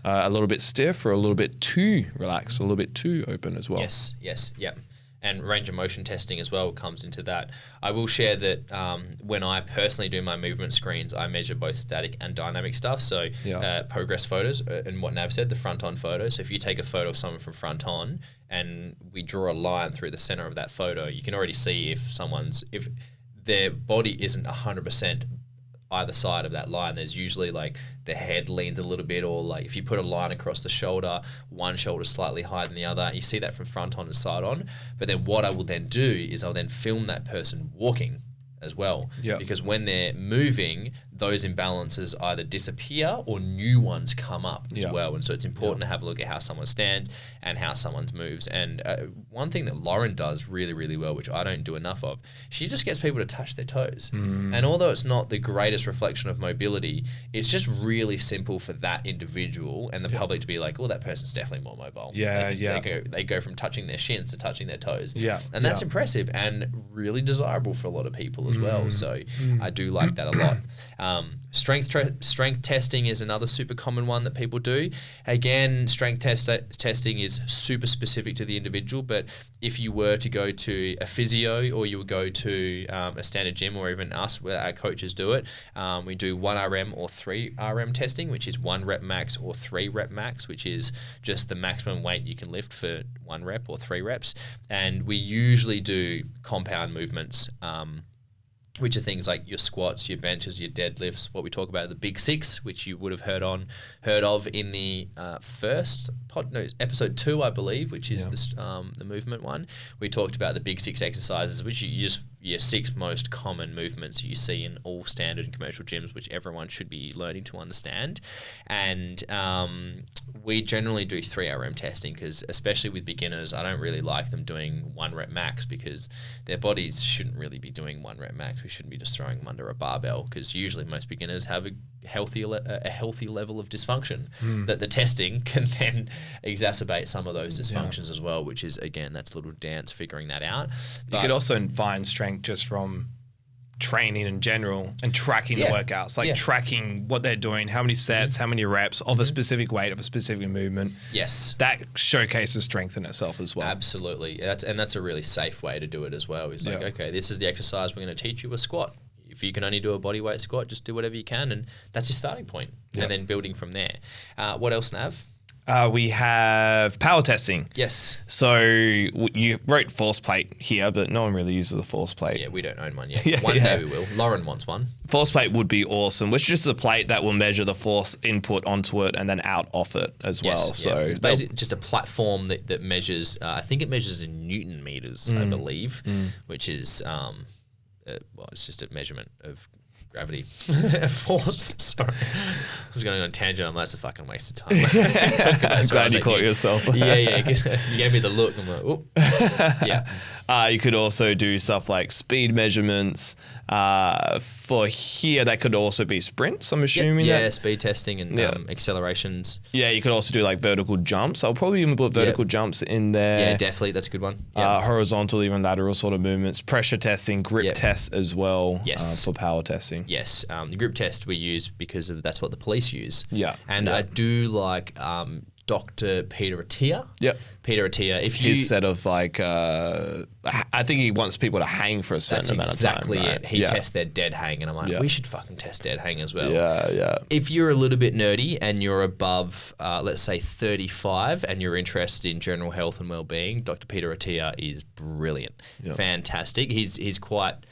a little bit stiff or a little bit too relaxed, a little bit too open as well. Yes, yep. And range of motion testing as well comes into that. I will share that when I personally do my movement screens, I measure both static and dynamic stuff. So progress photos and what Nav said, the front-on photo. So if you take a photo of someone from front on and we draw a line through the center of that photo, you can already see if their body isn't 100% either side of that line. There's usually like the head leans a little bit, or like if you put a line across the shoulder, one shoulder slightly higher than the other. You see that from front on and side on. But then what I will then do is I'll then film that person walking as well. Because when they're moving, those imbalances either disappear or new ones come up as well. And so it's important to have a look at how someone stands and how someone moves. And one thing that Lauren does really, really well, which I don't do enough of, she just gets people to touch their toes. And although it's not the greatest reflection of mobility, it's just really simple for that individual and the public to be like, oh, that person's definitely more mobile. They go from touching their shins to touching their toes. And that's impressive and really desirable for a lot of people as well. So I do like that a lot. Strength testing is another super common one that people do. Again, strength testing is super specific to the individual, but if you were to go to a physio or you would go to a standard gym, or even us where our coaches do it, we do 1 RM or 3 RM testing, which is 1 rep max or 3 rep max, which is just the maximum weight you can lift for 1 rep or 3 reps. And we usually do compound movements, which are things like your squats, your benches, your deadlifts, what we talk about, the big 6, which you would have heard of in the episode 2, I believe, which is the movement one. We talked about the big 6 exercises, which your 6 most common movements you see in all standard and commercial gyms, which everyone should be learning to understand. And we generally do 3 RM testing because, especially with beginners, I don't really like them doing 1 rep max because their bodies shouldn't really be doing 1 rep max. We shouldn't be just throwing them under a barbell because usually most beginners have a healthy level of dysfunction that the testing can then exacerbate some of those dysfunctions as well, which is, again, that's a little dance figuring that out. But you could also find strength just from training in general and tracking the workouts, like tracking what they're doing, how many sets, how many reps of a specific weight, of a specific movement. Yes. That showcases strength in itself as well. Absolutely. That's a really safe way to do it as well. It's like, okay, this is the exercise we're going to teach you, a squat. If you can only do a bodyweight squat, just do whatever you can, and that's your starting point, and then building from there. What else, Nav? We have power testing. Yes. So you wrote force plate here, but no one really uses a force plate. Yeah, we don't own one yet. One day we will. Lauren wants one. Force plate would be awesome, which is just a plate that will measure the force input onto it and then out off it as well. So it's basically just a platform that measures, I think it measures in Newton meters, I believe, which is, it's just a measurement of gravity force. Sorry. I was going on a tangent. I'm like, that's a fucking waste of time. I'm glad you caught yourself. Yeah. You gave me the look. I'm like, oh. Yeah. You could also do stuff like speed measurements. For here, that could also be sprints, I'm assuming. Yeah, speed testing and accelerations. Yeah, you could also do like vertical jumps. I'll probably even put vertical jumps in there. Yeah, definitely. That's a good one. Horizontal, even lateral sort of movements. Pressure testing, grip tests as well. Yes. For power testing. Yes, the grip test we use because that's what the police use. Yeah. And I do like Dr. Peter Attia. Yep. Peter Attia. If his set of like, I think he wants people to hang for a certain amount of time. Exactly right? it. He tests their dead hang, and I'm like, we should fucking test dead hang as well. Yeah. If you're a little bit nerdy and you're above, let's say 35, and you're interested in general health and well-being, Dr. Peter Attia is brilliant, fantastic. He's quite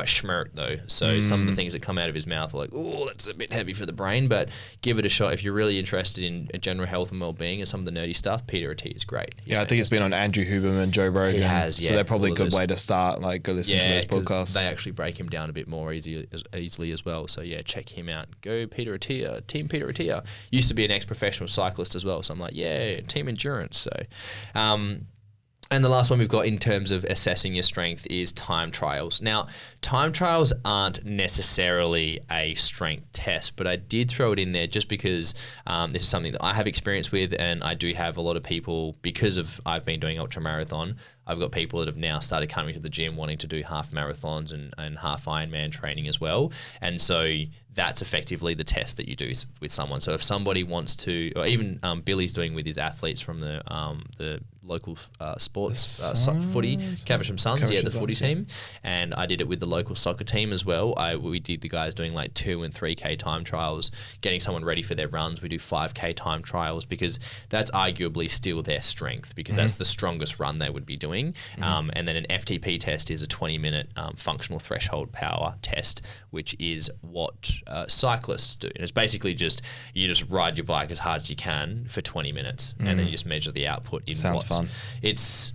schmert though, so some of the things that come out of his mouth are like, oh, that's a bit heavy for the brain, but give it a shot. If you're really interested in general health and well-being and some of the nerdy stuff, Peter Attia is great. He's I think he's been on Andrew Huberman, Joe Rogan. He has, So they're probably a good way to start, like go listen to those podcasts. They actually break him down a bit more easily as well. So yeah, check him out. Go Peter Attia, Team Peter Attia. Used to be an ex-professional cyclist as well, so I'm like, yeah, team endurance. So, and the last one we've got in terms of assessing your strength is time trials. Now, time trials aren't necessarily a strength test, but I did throw it in there just because this is something that I have experience with, and I do have a lot of people, because of I've been doing ultra marathon, I've got people that have now started coming to the gym wanting to do half marathons and half Ironman training as well. And so that's effectively the test that you do with someone. So if somebody wants to, or even Billy's doing with his athletes from the local sports footy, Caversham Suns, the footy team, and I did it with the local soccer team as well. We did the guys doing like 2 and 3K time trials, getting someone ready for their runs. We do 5K time trials because that's arguably still their strength, because that's the strongest run they would be doing. And then an FTP test is a 20-minute functional threshold power test, which is what cyclists do. And it's basically you just ride your bike as hard as you can for 20 minutes, and then you just measure the output in watts. Fun. It's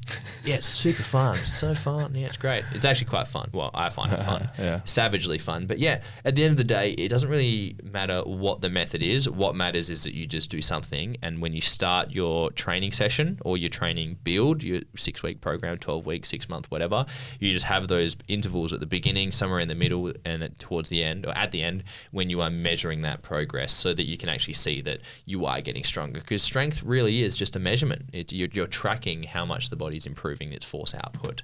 super fun. It's so fun. Yeah, it's great. It's actually quite fun. Well, I find it fun. Savagely fun. But yeah, at the end of the day, it doesn't really matter what the method is. What matters is that you just do something, and when you start your training session or your training build, your 6-week program, 12 weeks, 6-month, whatever, you just have those intervals at the beginning, somewhere in the middle, and towards the end, or at the end, when you are measuring that progress, so that you can actually see that you are getting stronger. Because strength really is just a measurement. You're tracking how much the body's improving its force output.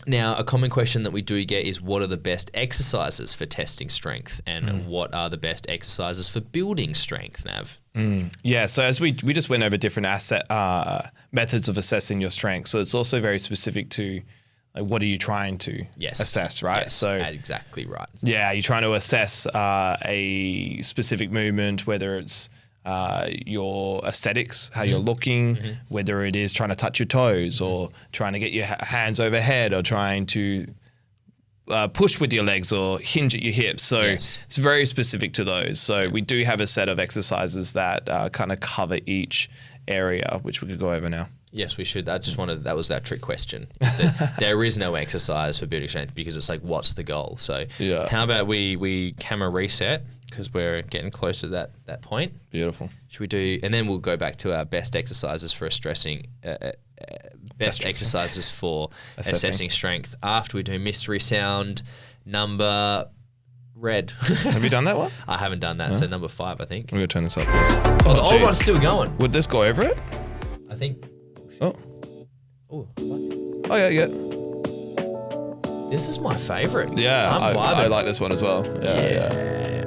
Now, a common question that we do get is, what are the best exercises for testing strength, and what are the best exercises for building strength, Nav? Yeah, so as we just went over different methods of assessing your strength, so it's also very specific to like, what are you trying to assess, right? Yes, so exactly right. Yeah, you're trying to assess a specific movement, whether it's your aesthetics, how you're looking, whether it is trying to touch your toes or trying to get your hands overhead or trying to push with your legs or hinge at your hips. So it's very specific to those. So we do have a set of exercises that kind of cover each area, which we could go over now. Yes, we should. That was that trick question. There is no exercise for building strength, because it's like, what's the goal? So how about we camera reset, because we're getting close to that point. Beautiful. Should we do, and then we'll go back to our best exercises for exercises for assessing strength after we do mystery sound number red. Have you done that one? I haven't done that. So number 5, I think. I'm going to turn this up. Oh, the old one's still going. Would this go over it? I think. Oh. Oh, what? Oh, yeah. This is my favorite. Yeah, I'm vibing. I like this one as well. Yeah.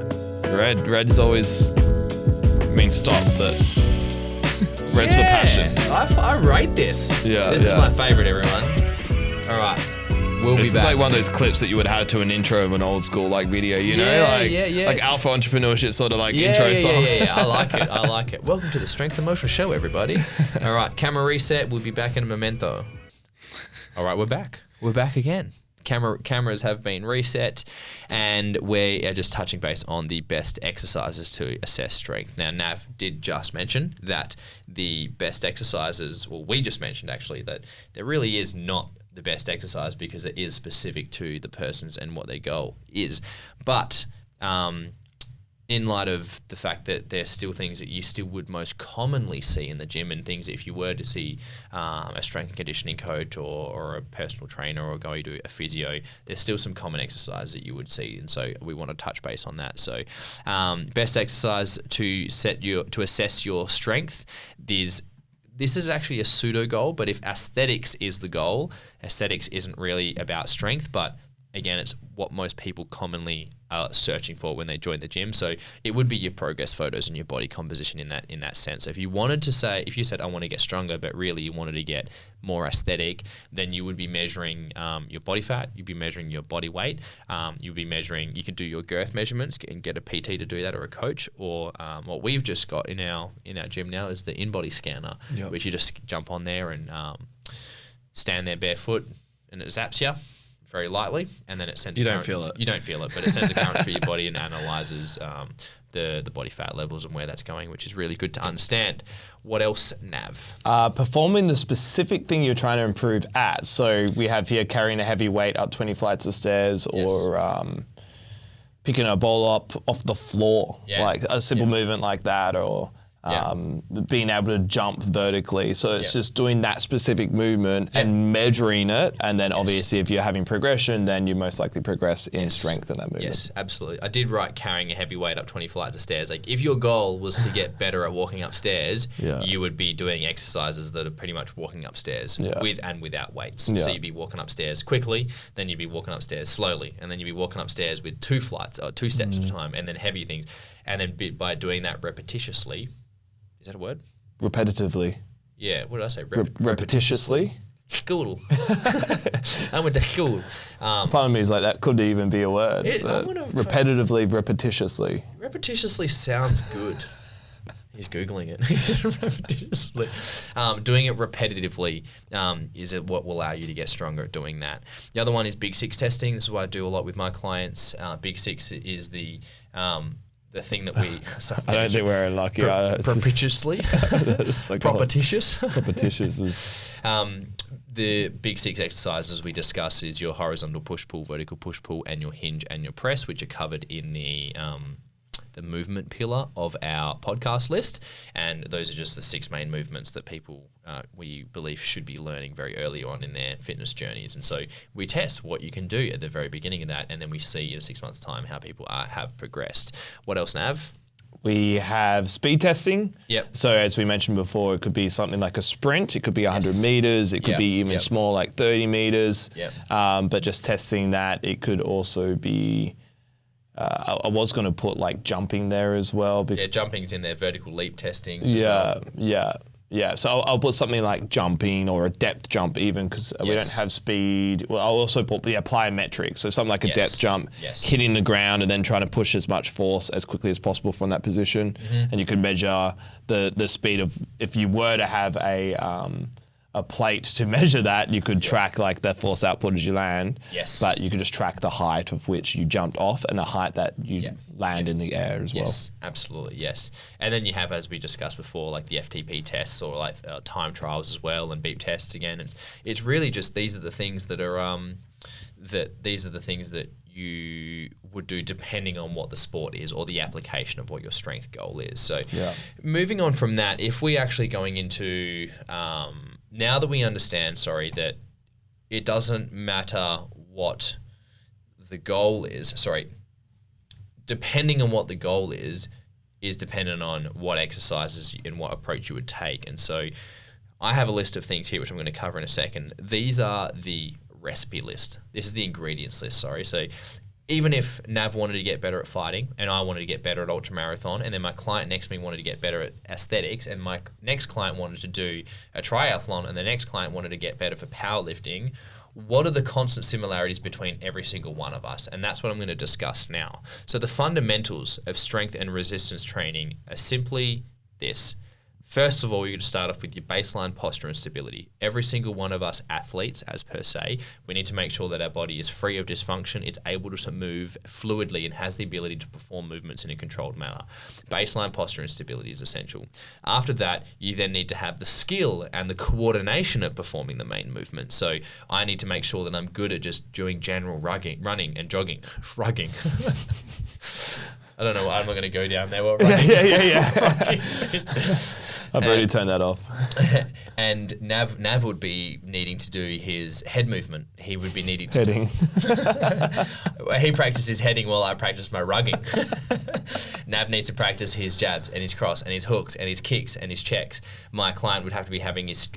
Red is always means stop, but red's for passion. I rate this. Yeah, This is my favorite, everyone. All right. We'll be This is back. like one of those clips that you would have to an intro of an old school like video, you know, like alpha entrepreneurship sort of like intro song. Yeah. I like it. Welcome to the Strength Emotional Show, everybody. All right, camera reset. We'll be back in a momento. All right, we're back. We're back again. Cameras have been reset, and we are just touching base on the best exercises to assess strength. Now, Nav did just mention that the best exercises, well, we just mentioned actually that there really is not the best exercise because it is specific to the person's and what their goal is. But in light of the fact that there's still things that you still would most commonly see in the gym, and things that if you were to see a strength and conditioning coach or a personal trainer or go to a physio, there's still some common exercises that you would see, and so we want to touch base on that. So best exercise to assess your strength is, this is actually a pseudo goal, but if aesthetics is the goal, aesthetics isn't really about strength, but again, it's what most people commonly are searching for when they join the gym. So it would be your progress photos and your body composition in that sense. So if you wanted to say, if you said, I want to get stronger, but really you wanted to get more aesthetic, then you would be measuring your body fat, you'd be measuring your body weight, you'd be measuring, you could do your girth measurements and get a PT to do that or a coach, or what we've just got in our gym now is the in-body scanner, which you just jump on there and stand there barefoot and it zaps you very lightly, and then it sends. You don't feel it. You don't feel it, but it sends a current through your body and analyzes the body fat levels and where that's going, which is really good to understand. What else, Nav? Performing the specific thing you're trying to improve at. So we have here carrying a heavy weight up 20 flights of stairs, or picking a bowl up off the floor, like a simple movement like that, or being able to jump vertically. So it's just doing that specific movement and measuring it. And then obviously if you're having progression, then you most likely progress in strength in that movement. Yes, absolutely. I did write carrying a heavy weight up 20 flights of stairs. Like if your goal was to get better at walking upstairs, you would be doing exercises that are pretty much walking upstairs with and without weights. So you'd be walking upstairs quickly, then you'd be walking upstairs slowly, and then you'd be walking upstairs with 2 flights or 2 steps at a time, and then heavy things. And then by doing that repetitiously, is that a word? Repetitively. Yeah, what did I say? Repetitiously. School. I went to school. Part of me is like, that could even be a word. Repetitively, repetitiously. Repetitiously sounds good. He's Googling it. Repetitiously. Doing it repetitively is what will allow you to get stronger at doing that. The other one is Big Six testing. This is what I do a lot with my clients. Big Six is the thing that we... I don't think we're lucky either. Propitiously? Like Propititious? Propititious is... The Big Six exercises we discuss is your horizontal push-pull, vertical push-pull, and your hinge and your press, which are covered in the movement pillar of our podcast list. And those are just the 6 main movements that people we believe should be learning very early on in their fitness journeys. And so we test what you can do at the very beginning of that, and then we see in 6 months' time how people have progressed. What else, Nav? We have speed testing. Yep. So as we mentioned before, it could be something like a sprint. It could be 100 meters. It could be even small, like 30 meters. Yep. But just testing that. It could also be... I was going to put like jumping there as well. Jumping's in there, vertical leap testing. Yeah. So I'll put something like jumping or a depth jump even, because we don't have speed. Well, I'll also put plyometrics. So something like a depth jump, hitting the ground and then trying to push as much force as quickly as possible from that position. And you could measure the speed of, if you were to have a plate to measure that, you could track like the force output as you land. Yes. But you could just track the height of which you jumped off and the height that you land in the air as well. Yes, absolutely, yes. And then you have, as we discussed before, like the FTP tests or like time trials as well, and beep tests again. It's really just, these are the things that are these are the things that you would do depending on what the sport is or the application of what your strength goal is. So moving on from that, if we actually going into now that we understand, that it doesn't matter what the goal is, depending on what the goal is dependent on what exercises and what approach you would take. And so I have a list of things here, which I'm going to cover in a second. These are the recipe list. This is the ingredients list, So even if Nav wanted to get better at fighting and I wanted to get better at ultramarathon, and then my client next to me wanted to get better at aesthetics, and my next client wanted to do a triathlon, and the next client wanted to get better for powerlifting, what are the constant similarities between every single one of us? And that's what I'm going to discuss now. So the fundamentals of strength and resistance training are simply this. First of all, you're going to start off with your baseline posture and stability. Every single one of us athletes, as per se, we need to make sure that our body is free of dysfunction, it's able to move fluidly and has the ability to perform movements in a controlled manner. Baseline posture and stability is essential. After that, you then need to have the skill and the coordination of performing the main movement. So I need to make sure that I'm good at just doing general running and jogging. Rugging. I don't know. I'm not going to go down there. What rugging? Yeah. I've already turned that off. And Nav would be needing to do his head movement. He would be needing to Heading. He practices heading while I practice my rugging. Nav needs to practice his jabs and his cross and his hooks and his kicks and his checks. My client would have to be having his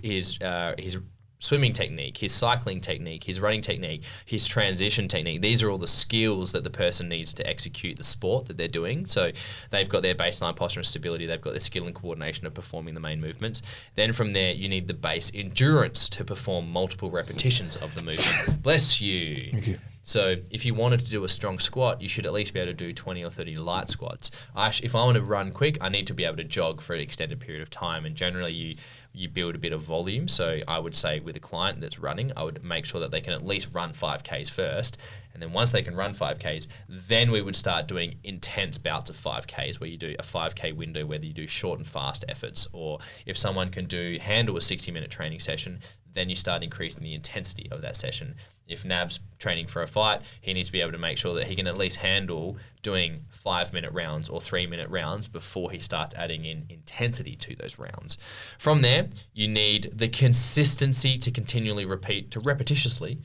swimming technique, his cycling technique, his running technique, his transition technique. These are all the skills that the person needs to execute the sport that they're doing. So they've got their baseline posture and stability. They've got their skill and coordination of performing the main movements. Then from there, you need the base endurance to perform multiple repetitions of the movement. Bless you. Thank you. So if you wanted to do a strong squat, you should at least be able to do 20 or 30 light squats. If I want to run quick, I need to be able to jog for an extended period of time. And generally you build a bit of volume. So I would say with a client that's running, I would make sure that they can at least run 5Ks first. And then once they can run 5Ks, then we would start doing intense bouts of 5Ks where you do a 5K window, whether you do short and fast efforts, or if someone can handle a 60-minute training session, then you start increasing the intensity of that session. If Nav's training for a fight, he needs to be able to make sure that he can at least handle doing 5-minute rounds or 3-minute rounds before he starts adding in intensity to those rounds. From there, you need the consistency to continually repetitiously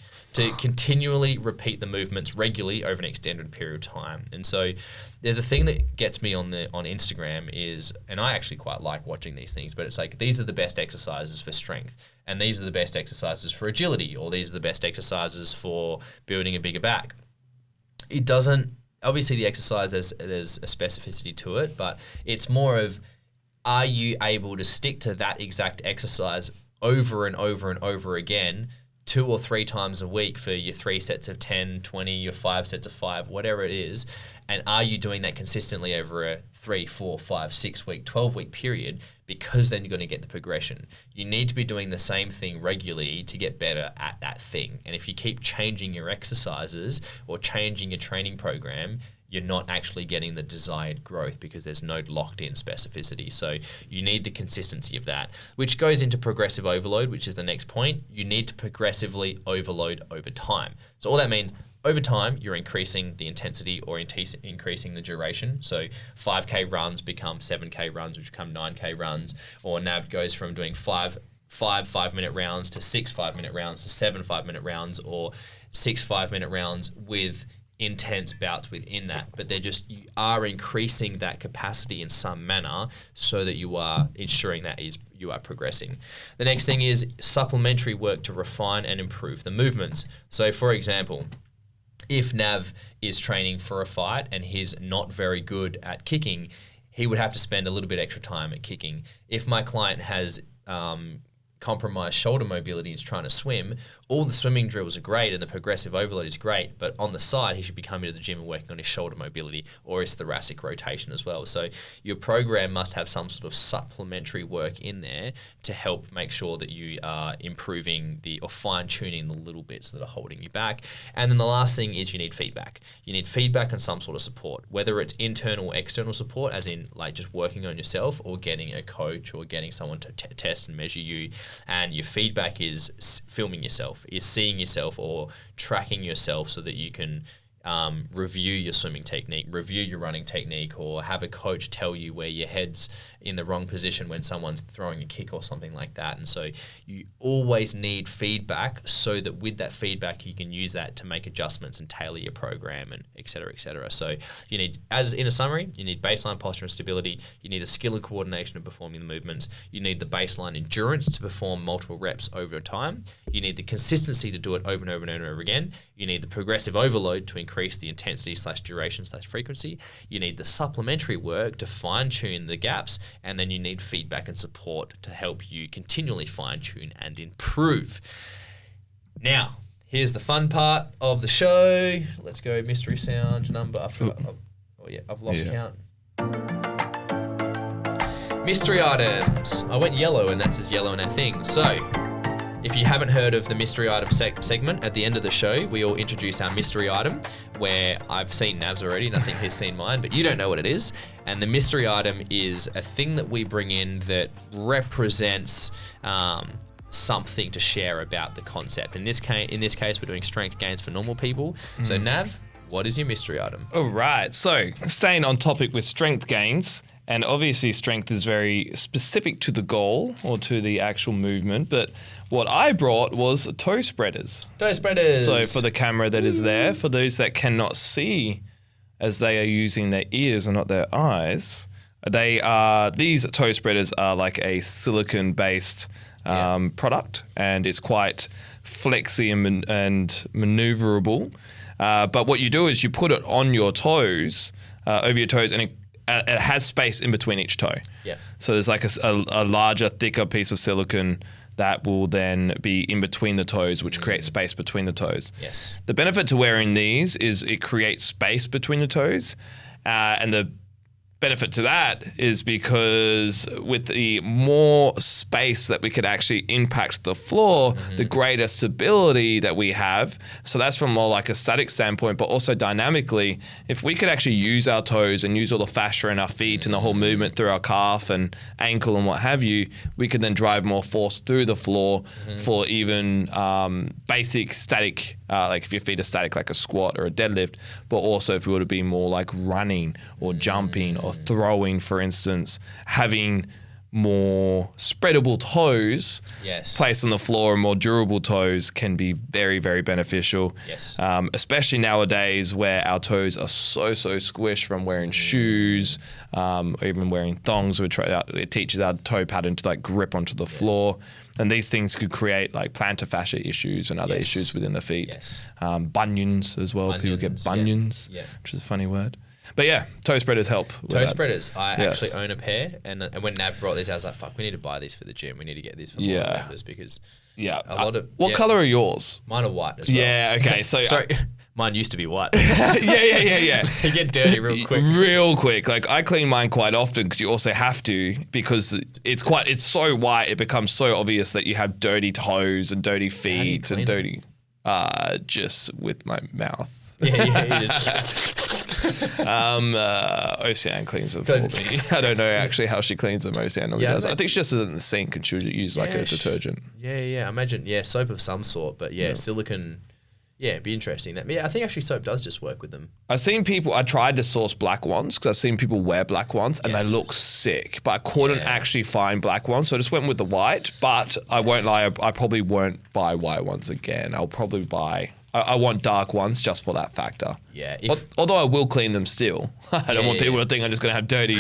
repeat the movements regularly over an extended period of time. And so there's a thing that gets me on Instagram is, and I actually quite like watching these things, but it's like, these are the best exercises for strength, and these are the best exercises for agility, or these are the best exercises for building a bigger back. It doesn't, obviously the exercise, there's a specificity to it, but it's more of, are you able to stick to that exact exercise over and over and over again 2 or 3 times a week for your 3 sets of 10, 20, your 5 sets of 5, whatever it is? And are you doing that consistently over a 3, 4, 5, 6 week, 12-week period? Because then you're going to get the progression. You need to be doing the same thing regularly to get better at that thing. And if you keep changing your exercises or changing your training program, you're not actually getting the desired growth because there's no locked-in specificity. So you need the consistency of that, which goes into progressive overload, which is the next point. You need to progressively overload over time. So all that means, over time, you're increasing the intensity or increasing the duration. So 5K runs become 7K runs, which become 9K runs, or Nav goes from doing 5 5-minute rounds to 6 5-minute rounds to 7 5-minute rounds, or 6 5-minute rounds with intense bouts within that. But you are increasing that capacity in some manner so that you are ensuring that you are progressing. The next thing is supplementary work to refine and improve the movements. So for example, if Nav is training for a fight and he's not very good at kicking, he would have to spend a little bit extra time at kicking. If my client has compromised shoulder mobility and is trying to swim, all the swimming drills are great and the progressive overload is great, but on the side he should be coming to the gym and working on his shoulder mobility or his thoracic rotation as well. So your program must have some sort of supplementary work in there to help make sure that you are improving or fine-tuning the little bits that are holding you back. And then the last thing is you need feedback. You need feedback and some sort of support, whether it's internal or external support, as in like just working on yourself, or getting a coach or getting someone to test and measure you. And your feedback is filming yourself, is seeing yourself or tracking yourself so that you can review your swimming technique, review your running technique, or have a coach tell you where your head's in the wrong position when someone's throwing a kick or something like that. And so you always need feedback so that with that feedback you can use that to make adjustments and tailor your program, and et cetera, et cetera. So you need, as in a summary, you need baseline posture and stability, you need a skill and coordination of performing the movements, you need the baseline endurance to perform multiple reps over time, you need the consistency to do it over and over and over and over again, you need the progressive overload to increase the intensity / duration / frequency, you need the supplementary work to fine-tune the gaps, and then you need feedback and support to help you continually fine-tune and improve. Now, Here's the fun part of the show. Let's go mystery sound number. I forgot. I've lost count. Mystery items. I went yellow, and that's as yellow in our thing. So, if you haven't heard of the mystery item segment, at the end of the show, we all introduce our mystery item, where I've seen Nav's already, and I think he's seen mine, but you don't know what it is. And the mystery item is a thing that we bring in that represents something to share about the concept. In this case, we're doing strength gains for normal people. So, Nav, what is your mystery item? All right. So, staying on topic with strength gains. And obviously strength is very specific to the goal or to the actual movement. But what I brought was toe spreaders. Toe spreaders. So for the camera that is there, for those that cannot see as they are using their ears and not their eyes, these toe spreaders are like a silicon-based product, and it's quite flexy and maneuverable. But what you do is you put it on your toes, over your toes, and it has space in between each toe. Yeah. So there's like a larger, thicker piece of silicone that will then be in between the toes, which creates space between the toes. Yes. The benefit to wearing these is it creates space between the toes, and the benefit to that is because with the more space that we could actually impact the floor, the greater stability that we have. So that's from more like a static standpoint, but also dynamically, if we could actually use our toes and use all the fascia in our feet and the whole movement through our calf and ankle and what have you, we could then drive more force through the floor for even basic static, like if your feet are static like a squat or a deadlift, but also if we were to be more like running or jumping or throwing, for instance, having more spreadable toes placed on the floor and more durable toes can be very, very beneficial. Yes. Especially nowadays where our toes are so squished from wearing shoes, or even wearing thongs, which it teaches our toe pattern to like grip onto the floor. And these things could create like plantar fascia issues and other issues within the feet. Yes. Bunions as well. People get bunions, which is a funny word. But yeah, toe spreaders help. Toe spreaders. I actually own a pair, and when Nav brought these, I was like, "Fuck, we need to buy these for the gym. We need to get these for the members because a lot of what color are yours? Mine are white as well. Yeah. Okay. So sorry, mine used to be white. yeah. They get dirty real quick. Real quick. Like I clean mine quite often because you also have to because it's so white. It becomes so obvious that you have dirty toes and dirty feet and dirty. Just with my mouth. Ocean cleans them for me. I don't know actually how she cleans them. Ocean normally does. I think she just does it in the sink and she'll use like a detergent. Yeah. Imagine, soap of some sort, but silicone. Yeah, it'd be interesting. I think actually soap does just work with them. I've seen people, I tried to source black ones because I've seen people wear black ones and they look sick, but I couldn't actually find black ones. So I just went with the white, but I won't lie, I probably won't buy white ones again. I'll probably buy... I want dark ones just for that factor. Yeah. Although I will clean them still. I don't want people to think I'm just going to have dirty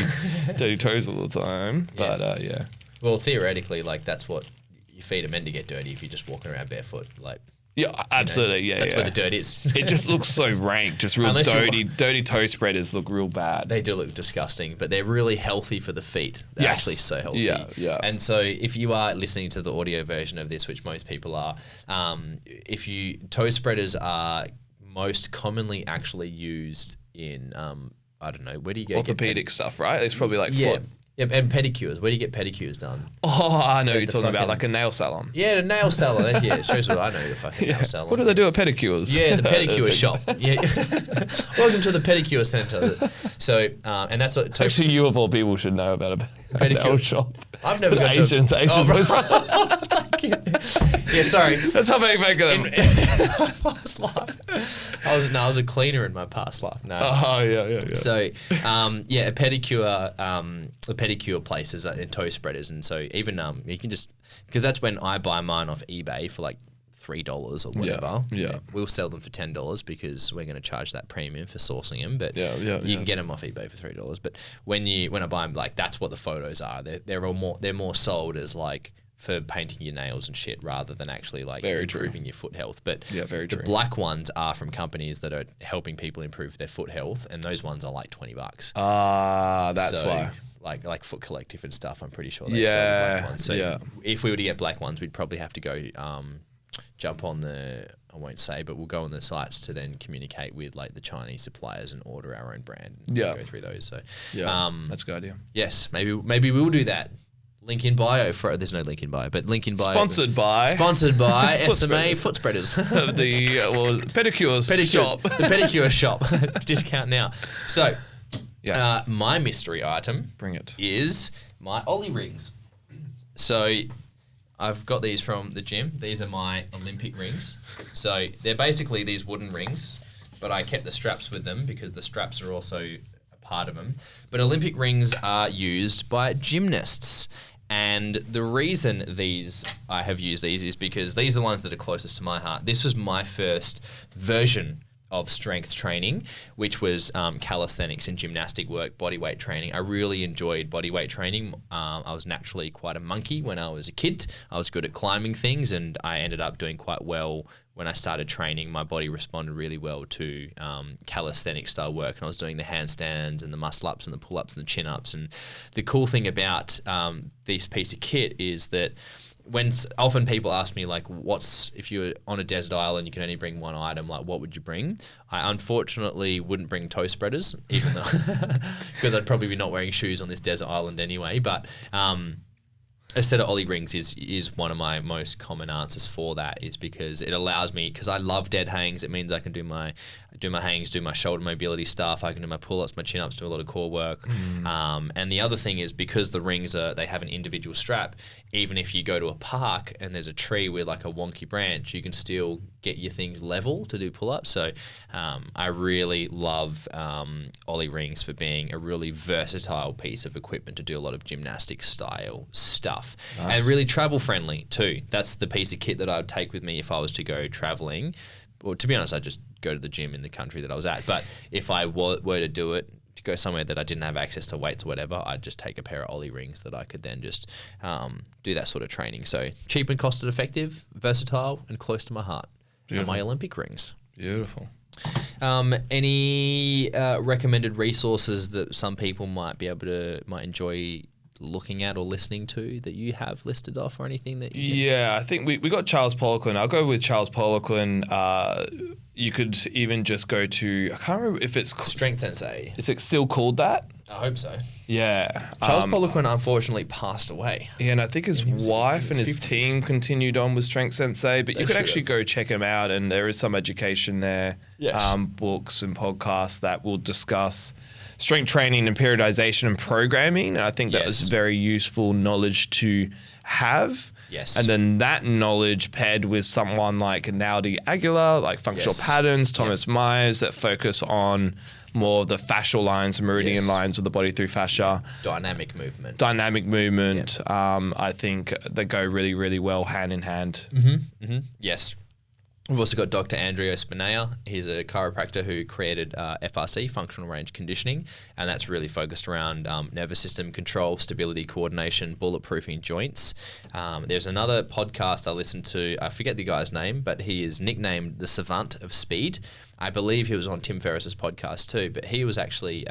toes all the time. But Well, theoretically, like that's what your feet are meant to get dirty if you're just walking around barefoot. Like. Yeah, absolutely. That's where the dirt is. It just looks so rank. Just real dirty toe spreaders look real bad. They do look disgusting, but they're really healthy for the feet. They're actually so healthy. Yeah. And so if you are listening to the audio version of this, which most people are, toe spreaders are most commonly actually used in, I don't know, where do you get orthopedic stuff, right? It's probably like foot. Yeah, and pedicures. Where do you get pedicures done? Oh, I know you're talking about like a nail salon. Yeah, a nail salon. It shows what I know, the fucking nail salon. What do they do at pedicures? Yeah, the pedicure shop. Yeah. Welcome to the pedicure center. So, and that's what... Actually, you of all people should know about a nail shop. I've never got Asians. Yeah, sorry. That's how they make them. In my past life. I was a cleaner in my past life. No. Oh, yeah. So, a pedicure places and toe spreaders. And so even, you can just, because that's when I buy mine off eBay for like $3 or whatever. Yeah. We'll sell them for $10 because we're going to charge that premium for sourcing them. But you can get them off eBay for $3. But when I buy them, like that's what the photos are. They're more sold as like for painting your nails and shit rather than actually like improving your foot health. But the black ones are from companies that are helping people improve their foot health, and those ones are like $20. That's why. Like Foot Collective and stuff, I'm pretty sure they sell the black ones. So if we were to get black ones, we'd probably have to go jump on the I won't say, but we'll go on the sites to then communicate with like the Chinese suppliers and order our own brand. And Yeah. go through those. So That's a good idea. yes, maybe we'll do that. Link in bio for there's no link in bio, but link in bio. Sponsored by SMA Foot Spreaders. the pedicure shop. The pedicure shop. Discount now. So, Yes. my mystery item Bring it. is my Ollie rings. So, I've got these from the gym. These are my Olympic rings. So, they're basically these wooden rings, but I kept the straps with them because the straps are also a part of them. But Olympic rings are used by gymnasts. And the reason I have used these is because these are the ones that are closest to my heart. This was my first version of strength training, which was calisthenics and gymnastic work, bodyweight training. I really enjoyed bodyweight training. I was naturally quite a monkey when I was a kid. I was good at climbing things, and I ended up doing quite well when I started training. My body responded really well to calisthenic style work, and I was doing the handstands and the muscle ups and the pull ups and the chin ups. And the cool thing about this piece of kit is that when often people ask me like, what's if you're on a desert island, you can only bring one item, like what would you bring? I unfortunately wouldn't bring toe spreaders, even though because I'd probably be not wearing shoes on this desert island anyway. But a set of Ollie rings is one of my most common answers for that, is because it allows me, because I love dead hangs. It means I can do my hangs, do my shoulder mobility stuff. I can do my pull-ups, my chin-ups, do a lot of core work. And the other thing is, because the rings they have an individual strap, even if you go to a park and there's a tree with like a wonky branch, you can still get your things level to do pull-ups. So I really love Ollie rings for being a really versatile piece of equipment to do a lot of gymnastic style stuff. Nice. And really travel friendly too. That's the piece of kit that I would take with me if I was to go traveling. Well, to be honest, I'd just go to the gym in the country that I was at. But if I were to do it, to go somewhere that I didn't have access to weights or whatever, I'd just take a pair of Ollie rings that I could then just do that sort of training. So cheap and cost effective, versatile, and close to my heart. And my Olympic rings. Beautiful. Any recommended resources that some people might enjoy looking at or listening to that you have listed off, or anything that you I think we got Charles Poliquin. I'll go with Charles Poliquin. You could even just go to, I can't remember if it's Strength Sensei. Is it still called that? I hope so. Yeah. Charles Poliquin unfortunately passed away. Yeah, and I think his wife and his 50s. team continued on with Strength Sensei, but They you could should actually have. go check him out, and there is some education there. Yes. Books and podcasts that will discuss strength training and periodization and programming. And I think that was Yes. very useful knowledge to have. Yes. And then that knowledge paired with someone like Naudi Aguilar, like functional Yes. patterns, Thomas Myers, that focus on more of the fascial lines, meridian Yes. lines of the body through fascia. Dynamic movement. Dynamic movement. I think they go really, really well hand in hand. Yes. We've also got Dr. Andrea Spinea. He's a chiropractor who created FRC, functional range conditioning, and that's really focused around nervous system control, stability, coordination, bulletproofing joints. There's another podcast I listened to, I forget the guy's name, but he is nicknamed the Savant of Speed. I believe he was on Tim Ferriss's podcast too, but he was actually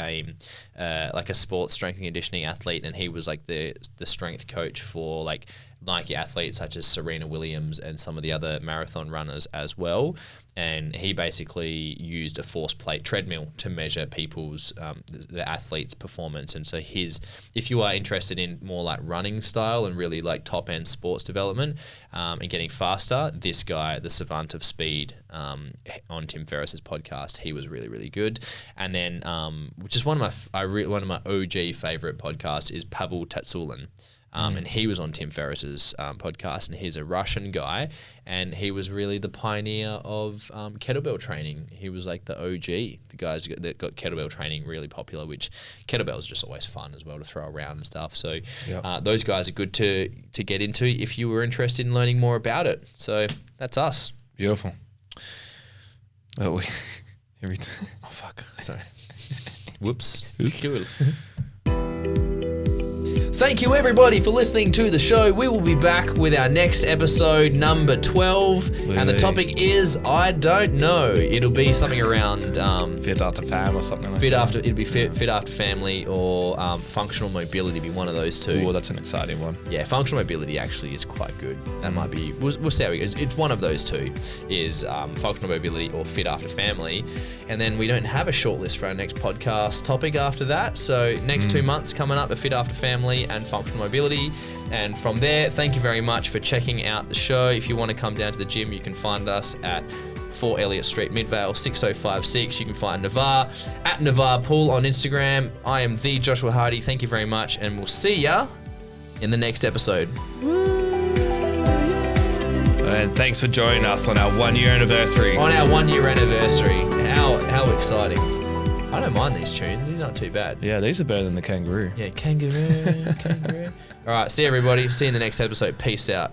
like a sports strength and conditioning athlete, and he was like the strength coach for like Nike athletes such as Serena Williams and some of the other marathon runners as well. And he basically used a force plate treadmill to measure people's the athletes' performance. And so if you are interested in more like running style and really like top end sports development and getting faster, this guy, the Savant of Speed, on Tim Ferriss's podcast, he was really, really good. And then which is one of my OG favorite podcasts is Pavel Tatsulin. And he was on Tim Ferriss's podcast, and he's a Russian guy, and he was really the pioneer of kettlebell training. He was like the OG, the guys that got kettlebell training really popular, which kettlebells are just always fun as well to throw around and stuff. So those guys are good to get into if you were interested in learning more about it. So that's us. Beautiful. Oh, every Oh, fuck. Sorry. Whoops. Cool. Thank you, everybody, for listening to the show. We will be back with our next episode, number 12. And the topic is, I don't know. It'll be something around... Fit after fam or something like that. It'll be fit after family or functional mobility, be one of those two. Oh, that's an exciting one. Yeah, functional mobility actually is quite good. That might be... We'll see how it goes. It's one of those two, is functional mobility or fit after family. And then we don't have a shortlist for our next podcast topic after that. So next 2 months coming up, the fit after family and functional mobility. And from there, thank you very much for checking out the show. If you want to come down to the gym, you can find us at 4 Elliott Street, Midvale, 6056. You can find Navar at Navar Pool on Instagram. I am the Joshua Hardy. Thank you very much, and we'll see ya in the next episode. And thanks for joining us on our 1 year anniversary. On our 1 year anniversary. How exciting. I don't mind these tunes. These aren't too bad. Yeah, these are better than the kangaroo. Yeah, kangaroo. All right, see everybody. See you in the next episode. Peace out.